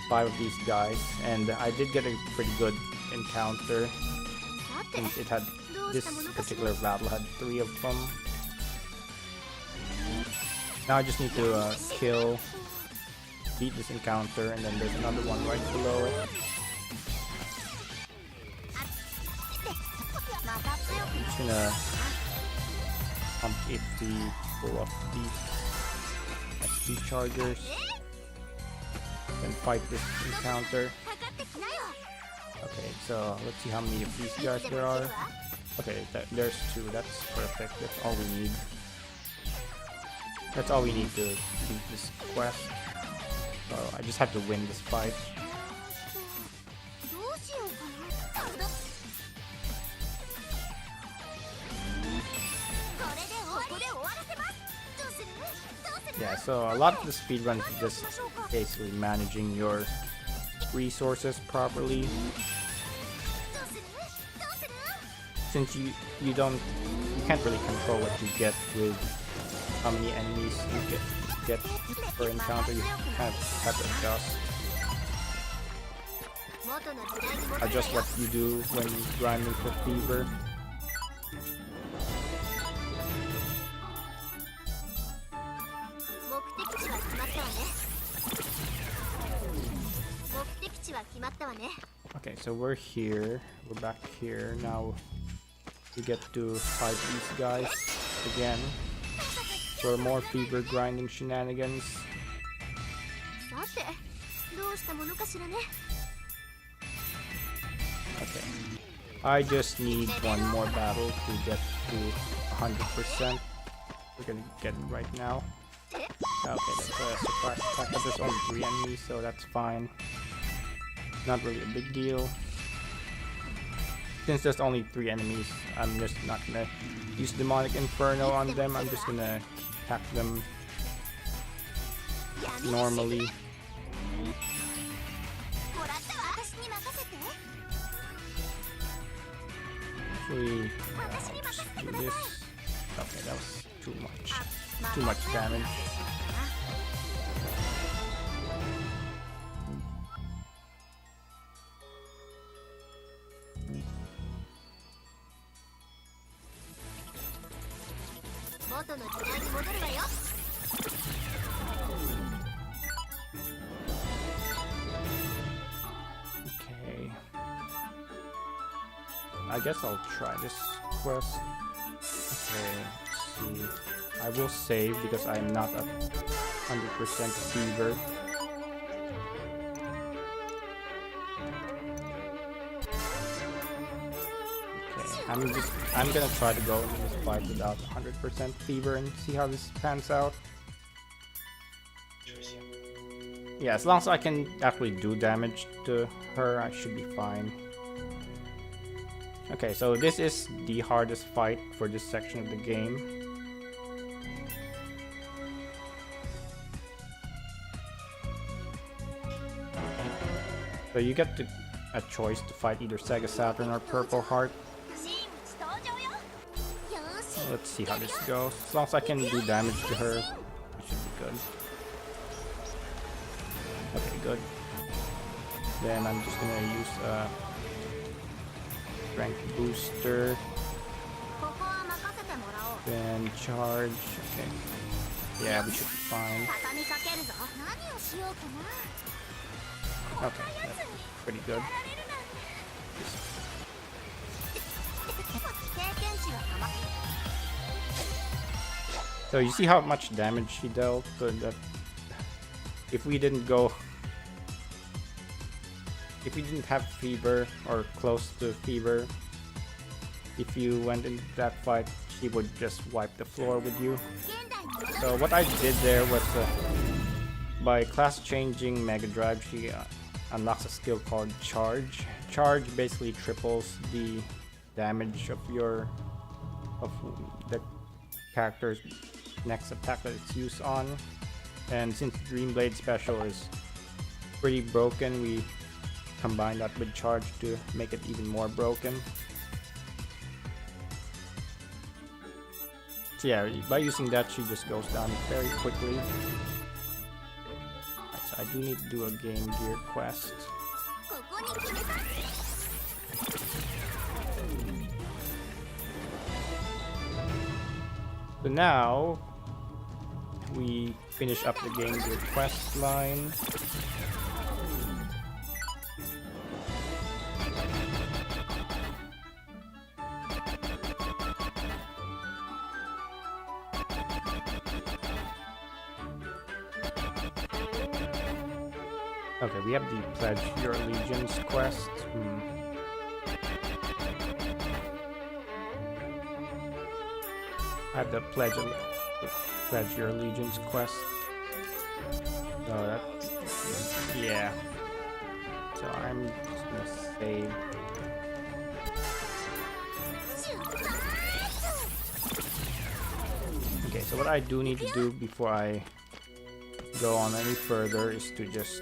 5 of these guys, and I did get a pretty good encounter since it had this particular battle had 3 of them. Now I just need to beat this encounter, and then there's another one right below it. I'm just gonna pump HP full of these SP chargers, then fight this encounter. Okay, so let's see how many of these guys there are. Okay, there's 2. That's perfect. That's all we need. That's all we need to beat this quest. So I just have to win this fight. Yeah, so a lot of the speedrun is just basically managing your resources properly. Since you can't really control what you get with how many enemies you get per encounter. You kind of have to adjust what you do when grinding for Fever. Okay, so we're here. We're back here. Now we get to fight these guys again for more fever grinding shenanigans. Okay. I just need one more battle to get to 100%. We're gonna get it right now. Okay, that's a surprise attack, but there's only 3 enemies, so that's fine. Not really a big deal. Since there's only 3 enemies, I'm just not gonna use Demonic Inferno on them. I'm just gonna attack them normally. Actually, just do this. Okay, that was too much. Too much damage. Okay. I guess I'll try this quest. Okay, let's see. I will save because I'm not at 100% fever. Okay, I'm gonna try to go into this fight without 100% fever and see how this pans out. Yeah, as long as I can actually do damage to her, I should be fine. Okay, so this is the hardest fight for this section of the game. So you get a choice to fight either Sega Saturn or Purple Heart. Let's see how this goes. As long as I can do damage to her, it should be good. Okay, good. Then I'm just gonna use a strength booster. Then charge. Okay. Yeah, we should be fine. Okay, that's pretty good. So you see how much damage she dealt? So that if we didn't have fever or close to fever, if you went into that fight, she would just wipe the floor with you. So what I did there was by class changing Mega Drive, she unlocks a skill called Charge. Charge basically triples the damage of the character's next attack that it's used on. And since Dream Blade special is pretty broken, we combine that with Charge to make it even more broken. So yeah, by using that, she just goes down very quickly. So I do need to do a Game Gear quest. So now we finish up the Game Gear quest line. Okay, we have the Pledge Your Allegiance quest. I have the Pledge Your Allegiance quest. So that, yeah. So I'm just gonna save. Okay, so what I do need to do before I go on any further is to just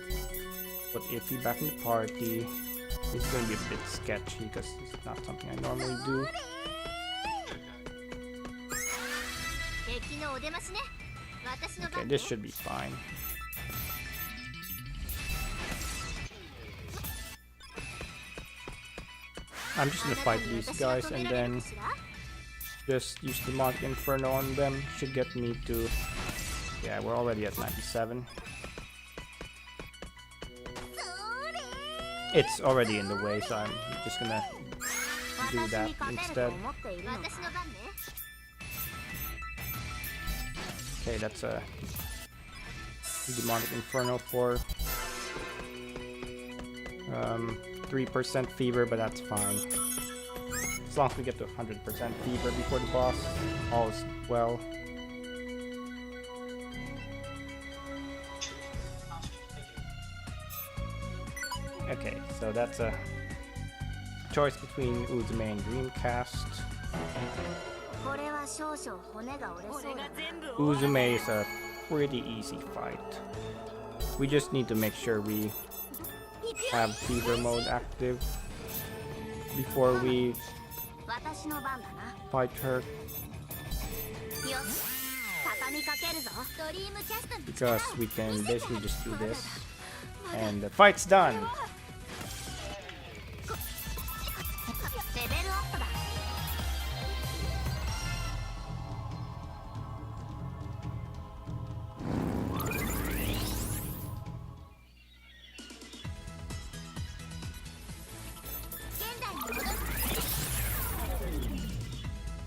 put Iffy back in the party. This is going to be a bit sketchy because it's not something I normally do. Okay, this should be fine. I'm just going to fight these guys and then just use the Demonic Inferno on them. Should get me to Yeah, we're already at 97. It's already in the way, so I'm just gonna do that instead. Okay, that's a Demonic Inferno for 3% fever, but that's fine. As long as we get to 100% fever before the boss, all is well. Okay, so that's a choice between Uzume and Dreamcast. Uzume is a pretty easy fight. We just need to make sure we have fever mode active before we fight her. Because we can basically just do this and the fight's done.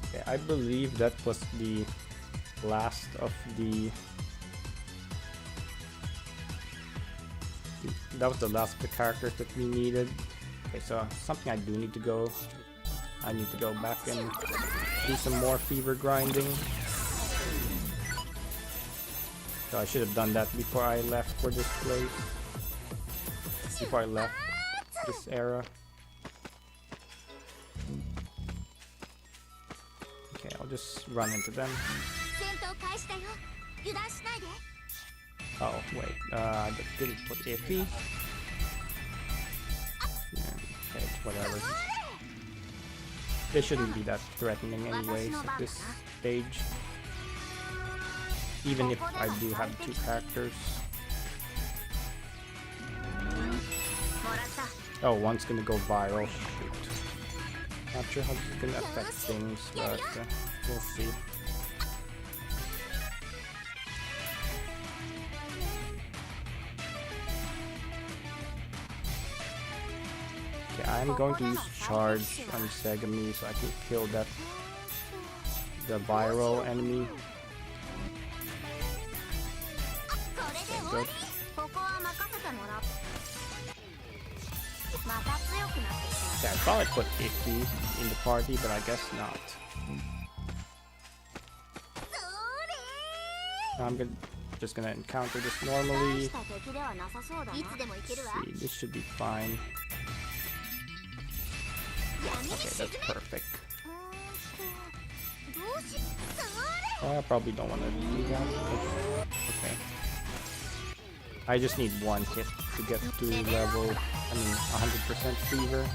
Okay, I believe that was the last of the last of the characters that we needed. Okay, so something I do need to go. I need to go back and do some more fever grinding. So I should have done that before I left for this place. Before I left this era. Okay, I'll just run into them. Oh, wait, I didn't put iffy. Yeah, okay, whatever. They shouldn't be that threatening anyways at this stage. Even if I do have two characters. Oh, one's gonna go viral. Shoot. Not sure how this is gonna affect things, but we'll see. Okay, I'm going to use charge on Segami so I can kill the viral enemy. Okay, good. Okay, I thought I put iffy in the party, but I guess not. I'm just gonna encounter this normally. Let's see, this should be fine. Okay, that's perfect. I probably don't want to do that. Okay. I just need one hit to get to level, 100% fever.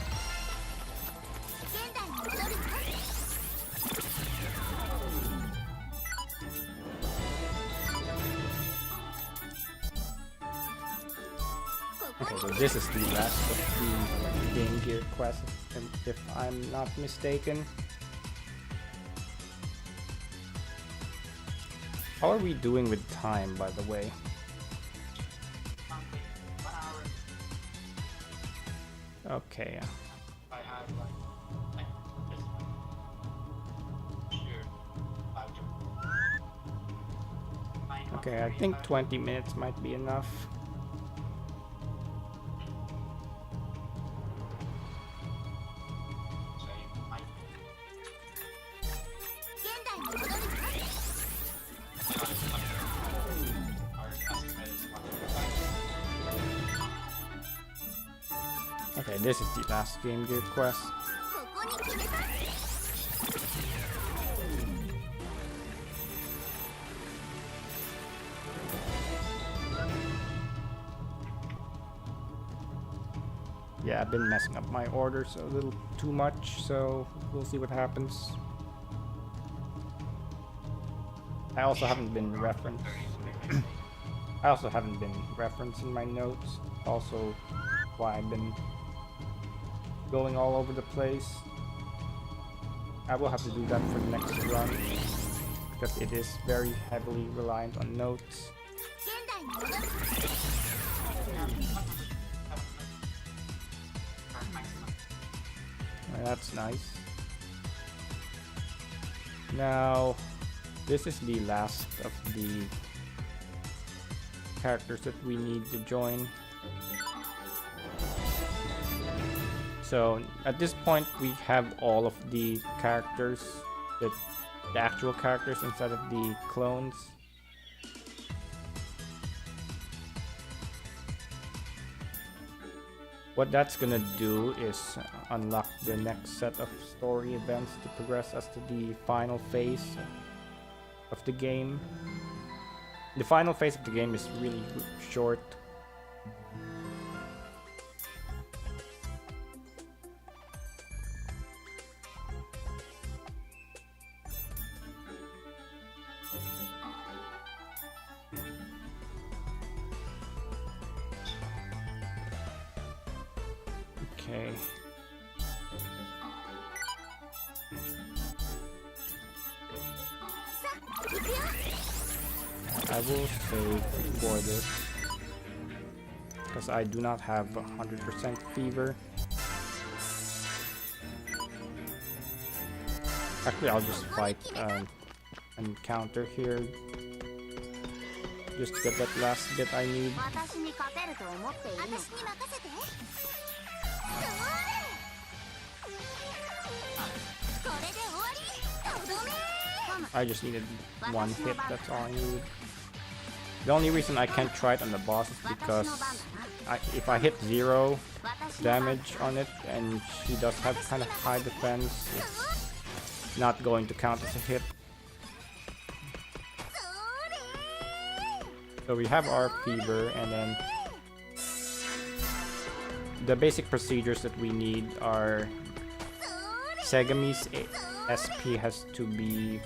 Okay, so this is the last of the Game Gear quest, if I'm not mistaken. How are we doing with time, by the way? Okay. I have like this one. Sure. Okay, I think 20 minutes might be enough. Okay, this is the last Game Gear quest. Yeah, I've been messing up my orders a little too much, so we'll see what happens. I also haven't been referenced. I also haven't been referenced in my notes. Also, why I've been going all over the place. I will have to do that for the next run. because it is very heavily reliant on notes. That's nice. Now, this is the last of the characters that we need to join. So at this point we have all of the characters, the actual characters instead of the clones. What that's gonna do is unlock the next set of story events to progress us to the final phase of the game. The final phase of the game is really short. Okay. I will save for this because I do not have 100% fever. Actually, I'll just fight an encounter here just to get that last bit I need. I just needed one hit, that's all I need. The only reason I can't try it on the boss is because if I hit 0 damage on it and she does have kind of high defense, it's not going to count as a hit. So we have our fever, and then the basic procedures that we need are Segami's SP has to be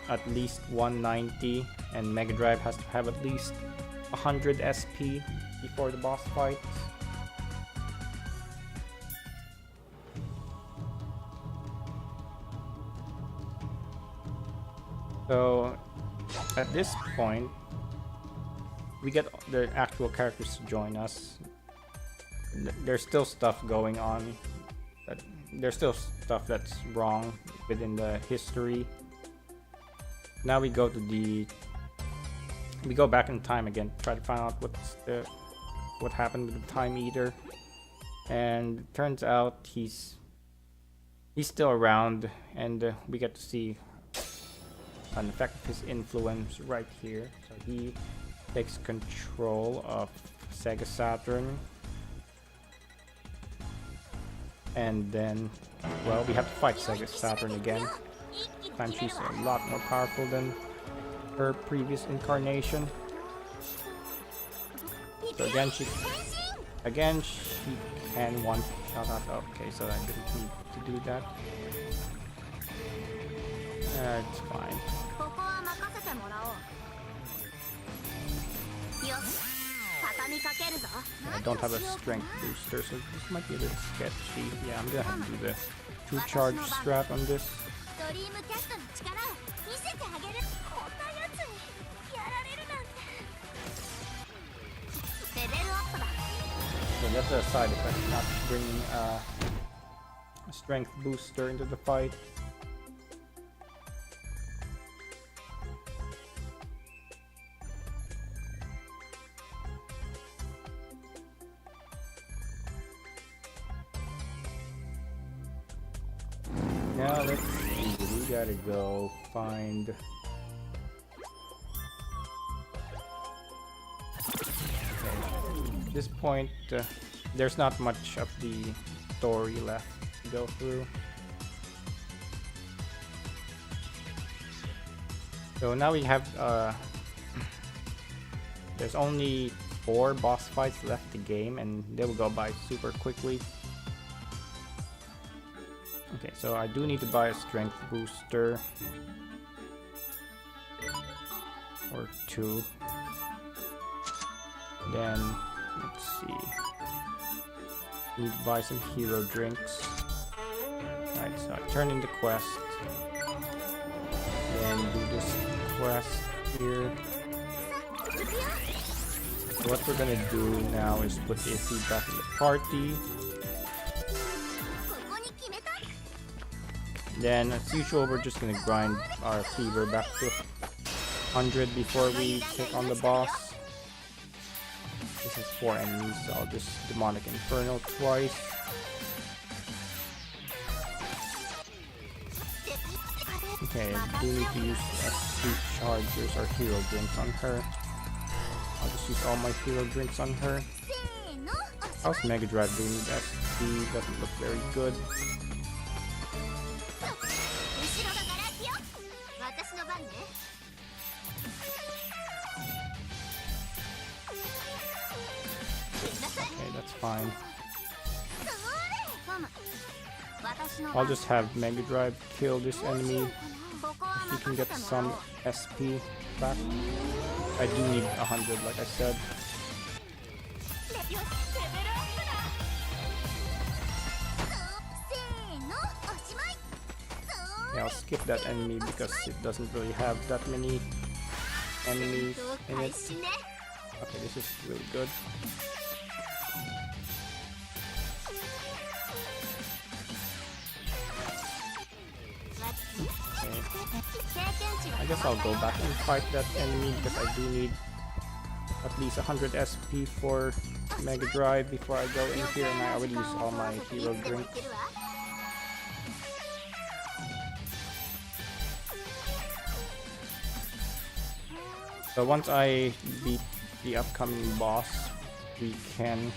at least 190 and Mega Drive has to have at least 100 SP before the boss fight. So at this point we get the actual characters to join us. There's still stuff going on. There's still stuff that's wrong within the history. Now we go back in time again, try to find out what happened with the Time Eater, and it turns out he's still around, and we get to see an effect of his influence right here. So he takes control of Sega Saturn, and then, well, we have to fight Sega Saturn again. This time she's a lot more powerful than her previous incarnation. So again she can one shot out. Okay, so I didn't need to do that. It's fine. I don't have a strength booster, so this might be a little sketchy. Yeah, I'm gonna have to do the 2-charge strat on this. So that's a side effect, not bringing a strength booster into the fight. Now let's see, we gotta go find... At this point, there's not much of the story left to go through. So now we have, there's only 4 boss fights left in the game, and they will go by super quickly. Okay, so I do need to buy a strength booster. Or 2. Then, let's see. Need to buy some hero drinks. Alright, so I turn in the quest. and do this quest here. So what we're gonna do now is put Iffy back in the party. Then, as usual, we're just gonna grind our fever back to 100 before we take on the boss. This has 4 enemies, so I'll just Demonic Inferno twice. Okay, I do need to use SP chargers or hero drinks on her. I'll just use all my hero drinks on her. How's Mega Drive doing with SP? Doesn't look very good. Okay, that's fine. I'll just have Mega Drive kill this enemy. If he can get some SP back. I do need 100, like I said. Yeah, I'll skip that enemy because it doesn't really have that many enemies in it. Okay, this is really good. I guess I'll go back and fight that enemy because I do need at least 100 SP for Mega Drive before I go in here, and I already used all my hero drinks. So once I beat the upcoming boss, we can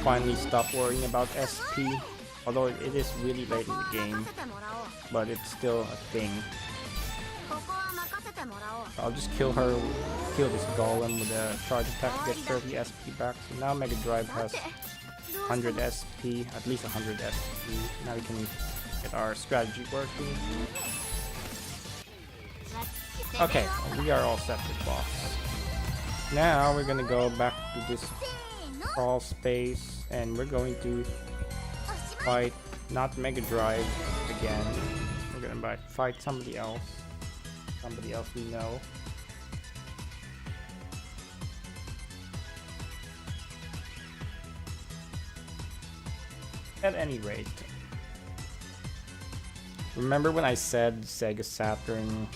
finally stop worrying about SP. Although it is really late in the game, but it's still a thing. I'll just kill this golem with a charge attack to get 30 SP back. So now Mega Drive has 100 SP, at least 100 SP. Now we can get our strategy working. Okay, we are all set with boss. Now we're gonna go back to this crawl space and we're going to fight not Mega Drive again. We're gonna fight somebody else we know. At any rate, remember when I said Sega Saturn,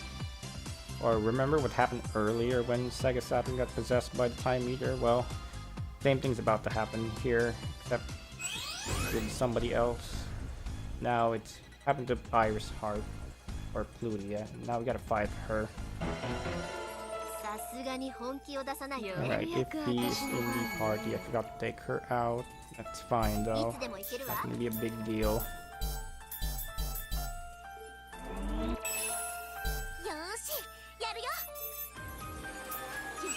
or remember what happened earlier when Sega Saturn got possessed by the Time Eater? Well, same thing's about to happen here, except with somebody else. Now it's happened to Iris Heart or Plutia. Now we gotta fight her. Alright, if he is in the party, I forgot to take her out. That's fine though. Not gonna be a big deal.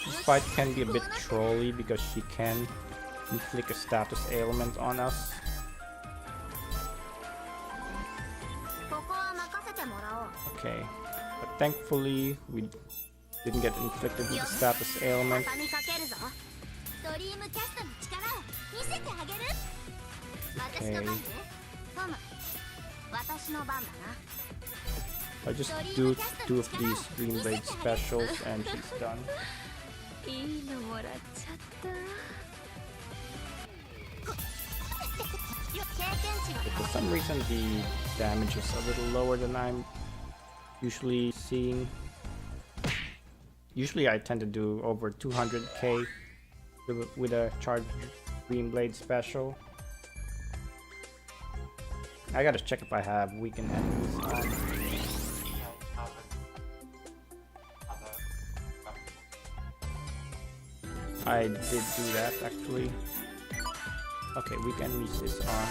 This fight can be a bit trolly because she can inflict a status ailment on us. Okay, but thankfully we didn't get inflicted with the status ailment. Okay. I just do 2 of these Green Blade specials and she's done. But for some reason the damage is a little lower than I'm usually seeing. Usually I tend to do over 200k with a charged Green Blade special. I gotta check if I have weakened enemies on. I did do that actually. Okay, weak enemies is on.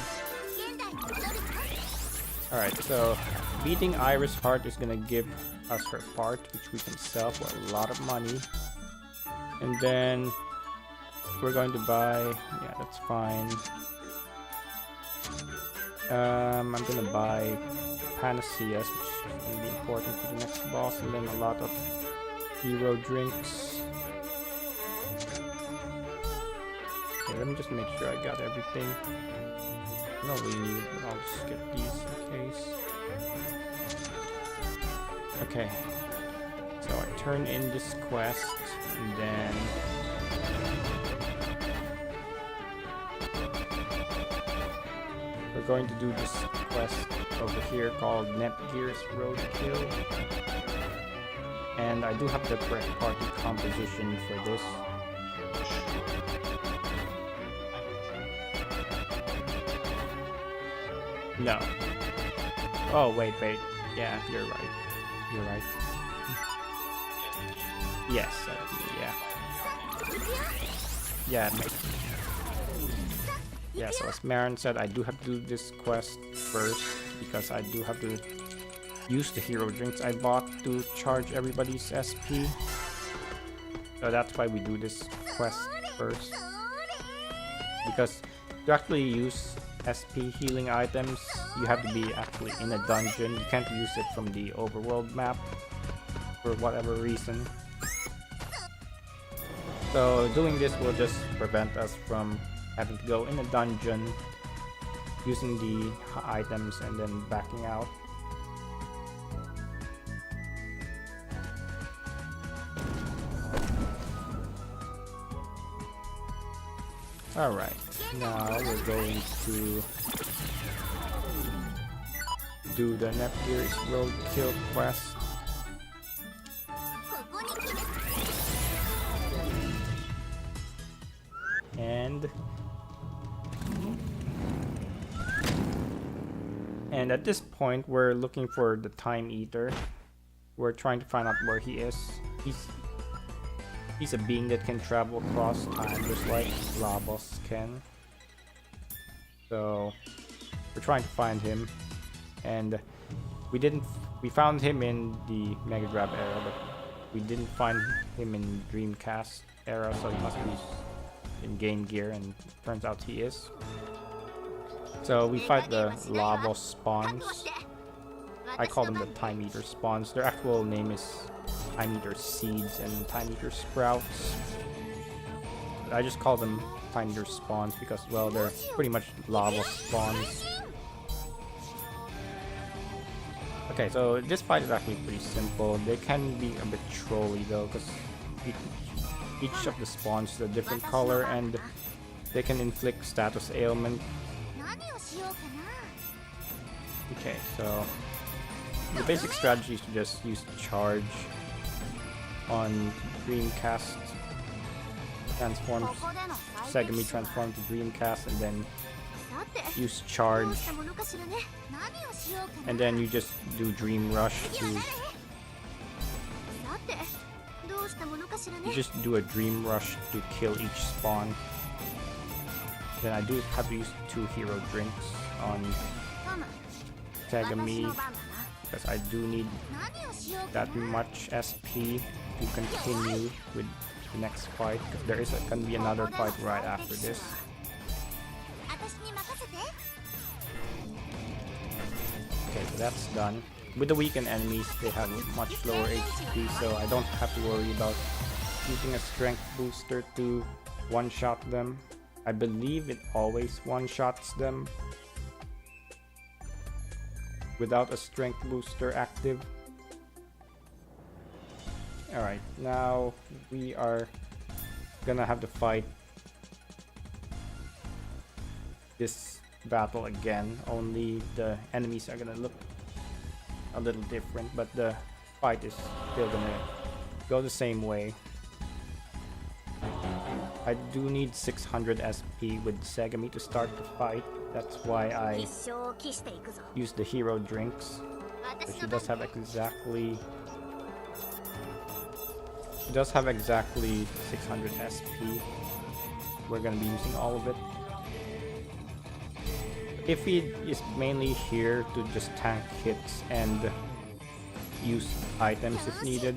Alright, so beating Iris Heart is gonna give us her part, which we can sell for a lot of money. And then we're going to buy, yeah, that's fine. I'm gonna buy Panaceas, which is gonna be important for the next boss, and then a lot of hero drinks. Okay, let me just make sure I got everything. No, we need it, but I'll just get these in case. Okay. So I turn in this quest, and then we're going to do this quest over here called Neptune's Roadkill. And I do have the correct party composition for this. No. Oh, wait. Yeah, you're right. You're right. Yes, yeah. Yeah, so as Marin said, I do have to do this quest first because I do have to use the hero drinks I bought to charge everybody's SP. So that's why we do this quest first. Because to actually use SP healing items, you have to be actually in a dungeon. You can't use it from the overworld map for whatever reason. So doing this will just prevent us from having to go in a dungeon, using the items and then backing out. Alright, now we're going to do the Neptune's Roadkill quest. And at this point, we're looking for the Time Eater. We're trying to find out where he is. He's a being that can travel across time, just like Labos can. So we're trying to find him, and we found him in the Mega Grab era, but we didn't find him in Dreamcast era, so he must be in Game Gear, and turns out he is. So we fight the Labos spawns. I call them the Time Eater spawns. Their actual name is Time Eater Seeds and Time Eater Sprouts. But I just call them Time Eater spawns because, well, they're pretty much Labos spawns. Okay, so this fight is actually pretty simple. They can be a bit trolly though, because each of the spawns is a different color and they can inflict status ailment. Okay, so the basic strategy is to just use charge on Dreamcast, transforms Segami transform to Dreamcast, and then use charge, and then you just do Dream Rush to a Dream Rush to kill each spawn. Then I do have to use 2 hero drinks on Segami because I do need that much SP to continue with the next fight, because there is gonna be another fight right after this. Okay, so that's done. With the weakened enemies, they have much lower HP, so I don't have to worry about using a strength booster to one-shot them. I believe it always one-shots them without a strength booster active. Alright, now we are gonna have to fight this battle again, only the enemies are gonna look a little different, but the fight is still gonna go the same way. I do need 600 SP with Segami to start the fight. That's why I use the hero drinks. So she does have exactly 600 SP. We're gonna be using all of it. Iffy is mainly here to just tank hits and use items if needed.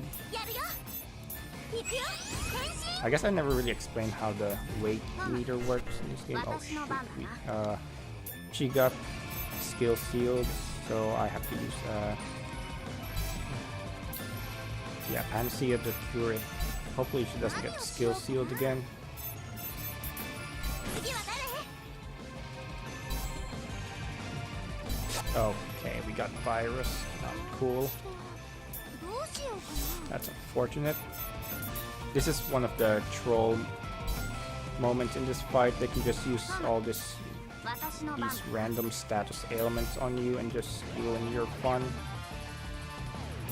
I guess I never really explained how the weight meter works in this game. Oh shoot, she got skill sealed, so I have to use Panacea to cure it. Hopefully she doesn't get skill sealed again. Okay, we got virus. Not cool. That's unfortunate. This is one of the troll moments in this fight. They can just use all these random status ailments on you and just ruin your fun.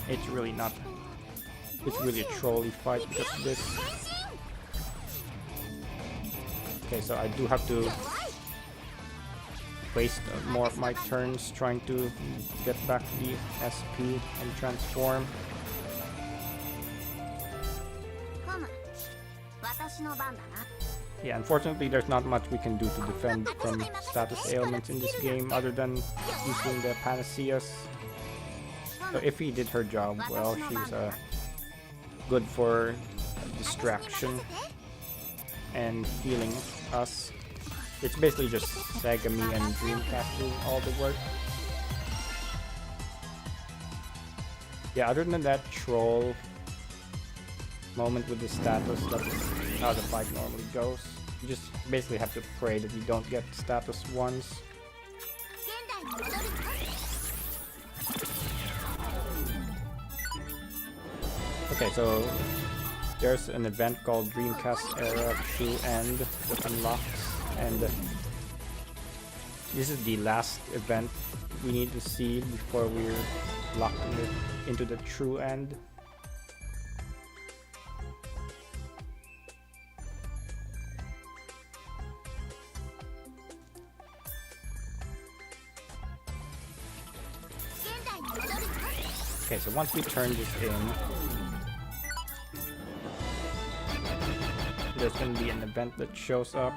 It's really not. It's really a trolly fight because of this. Okay, so I do have to waste more of my turns trying to get back the SP and transform. Yeah, unfortunately there's not much we can do to defend from status ailments in this game other than using the panaceas. So Ify did her job well. She's good for distraction and healing us. It's basically just Sagami and Dreamcast doing all the work. Yeah, other than that troll moment with the status, that's how the fight normally goes. You just basically have to pray that you don't get status ones. Okay, so there's an event called Dreamcast Era True End that unlocks, and this is the last event we need to see before we're locked into the True End. Okay, so once we turn this in, there's going to be an event that shows up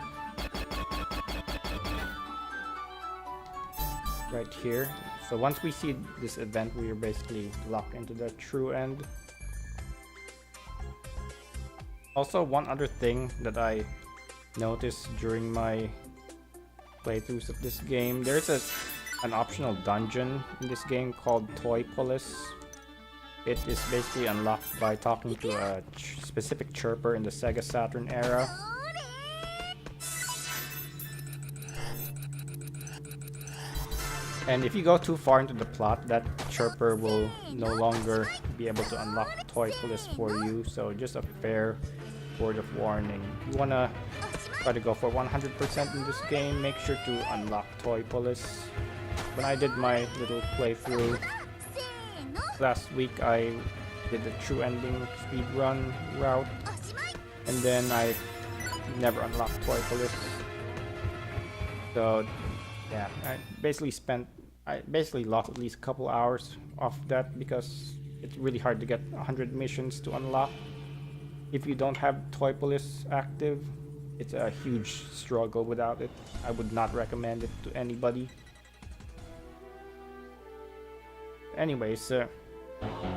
right here. So once we see this event, we are basically locked into the True End. Also, one other thing that I noticed during my playthroughs of this game, there's an optional dungeon in this game called Toy Police. It is basically unlocked by talking to a specific chirper in the Sega Saturn era. And if you go too far into the plot, that chirper will no longer be able to unlock Toy Police for you, so just a fair word of warning. If you wanna try to go for 100% in this game, make sure to unlock Toy Police. When I did my little playthrough last week, I did the true ending speedrun route, and then I never unlocked Toy Police. So yeah, I basically lost at least a couple hours off that because it's really hard to get 100 missions to unlock. If you don't have Toy Police active, it's a huge struggle without it. I would not recommend it to anybody. Anyways,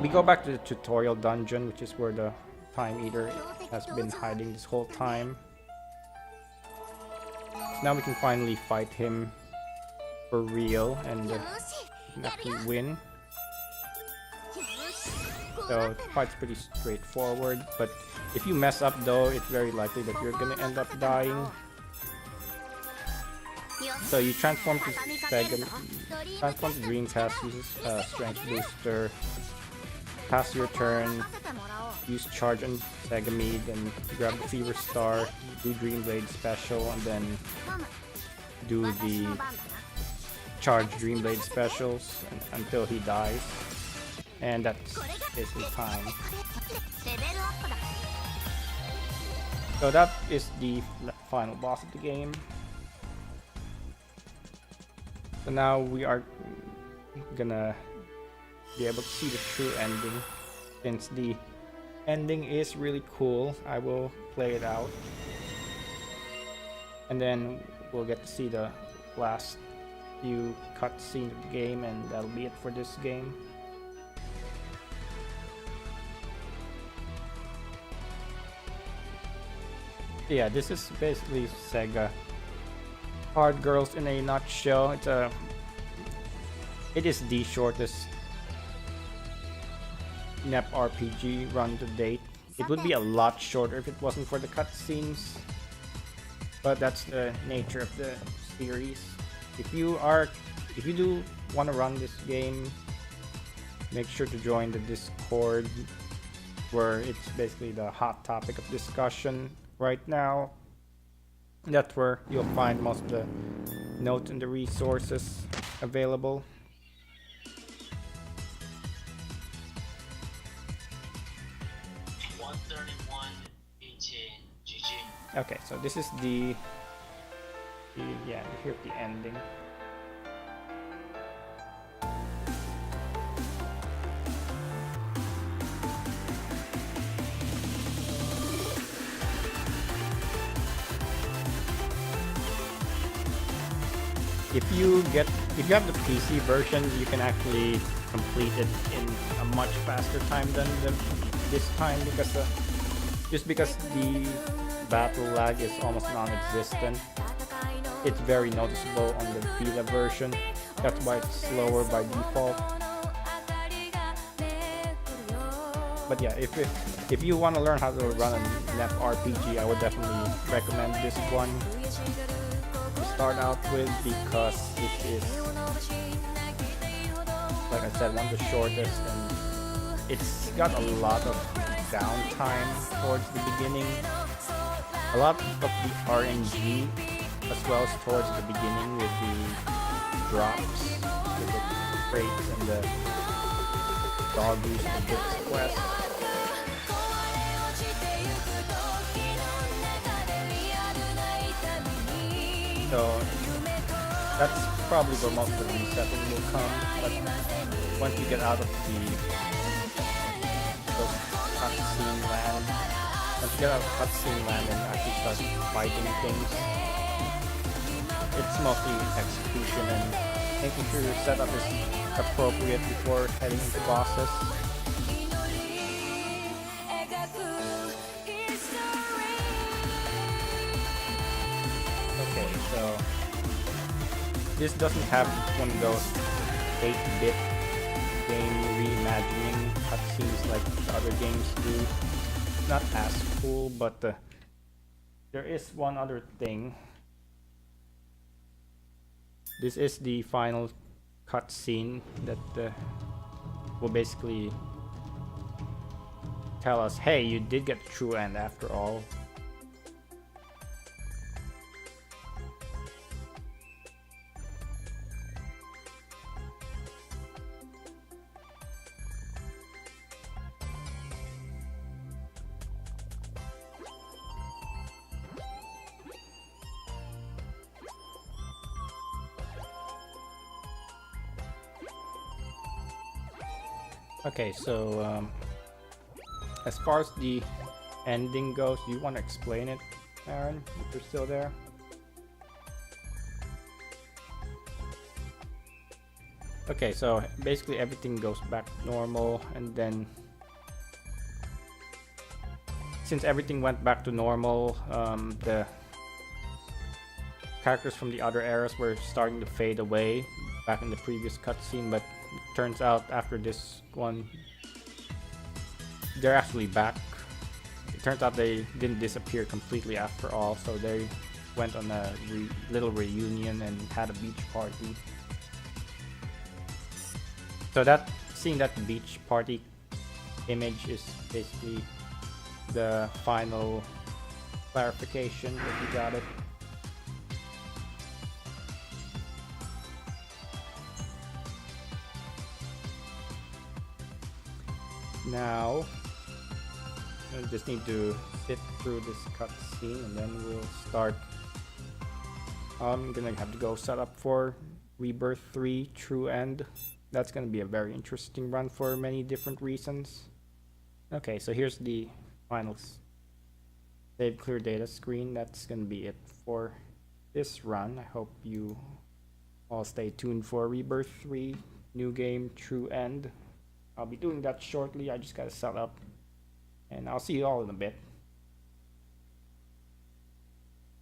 we go back to the tutorial dungeon, which is where the Time Eater has been hiding this whole time. So now we can finally fight him for real and actually win. So the fight's pretty straightforward, but if you mess up though, it's very likely that you're gonna end up dying. So you transform to transform to Dreamcast, uses Strength Booster, pass your turn, use Charge on Segami, then grab the Fever Star, do Dream Blade Special, and then do the Charge Dream Blade Specials until he dies. And that's basically time. So that is the final boss of the game. So now we are gonna be able to see the true ending. Since the ending is really cool, I will play it out. And then we'll get to see the last few cutscenes of the game, and that'll be it for this game. Yeah, this is basically Sega Hard Girls in a nutshell. It is the shortest NEP RPG run to date. It would be a lot shorter if it wasn't for the cutscenes, but that's the nature of the series. If you do want to run this game make sure to join the Discord, where it's basically the hot topic of discussion right now. That's where you'll find most of the notes and the resources available. Okay, so this is the yeah, here's the ending. If you have the PC version, you can actually complete it in a much faster time than this time, because just because the battle lag is almost non-existent. It's very noticeable on the beta version. That's why it's slower by default. But yeah, if you want to learn how to run a NEP RPG, I would definitely recommend this one to start out with, because it is, like I said, one of the shortest, and it's got a lot of downtime towards the beginning. A lot of the RNG, as well as towards the beginning with the drops, with the crates and the doggies and the quest. So that's probably where most of the resetting will come. But once you get out of the cutscene land, once you get out of cutscene land and actually start fighting things, it's mostly execution and making sure your setup is appropriate before heading into bosses. Okay, so this doesn't have one of those 8-bit game reimagining cutscenes like the other games do. It's not as cool, but there is one other thing. This is the final cutscene that will basically tell us, hey, you did get the true end after all. Okay, so as far as the ending goes, do you want to explain it, Aaron, if you're still there? Okay, so basically everything goes back to normal, and then since everything went back to normal, the characters from the other eras were starting to fade away back in the previous cutscene, but it turns out after this one, they're actually back. It turns out they didn't disappear completely after all, so they went on a little reunion and had a beach party. So seeing that beach party image is basically the final clarification that you got it. Now, I just need to sit through this cutscene and then we'll start. I'm gonna have to go set up for Rebirth 3 True End. That's gonna be a very interesting run for many different reasons. Okay, so here's the final save clear data screen. That's gonna be it for this run. I hope you all stay tuned for Rebirth 3 New Game True End. I'll be doing that shortly. I just gotta set up, and I'll see you all in a bit.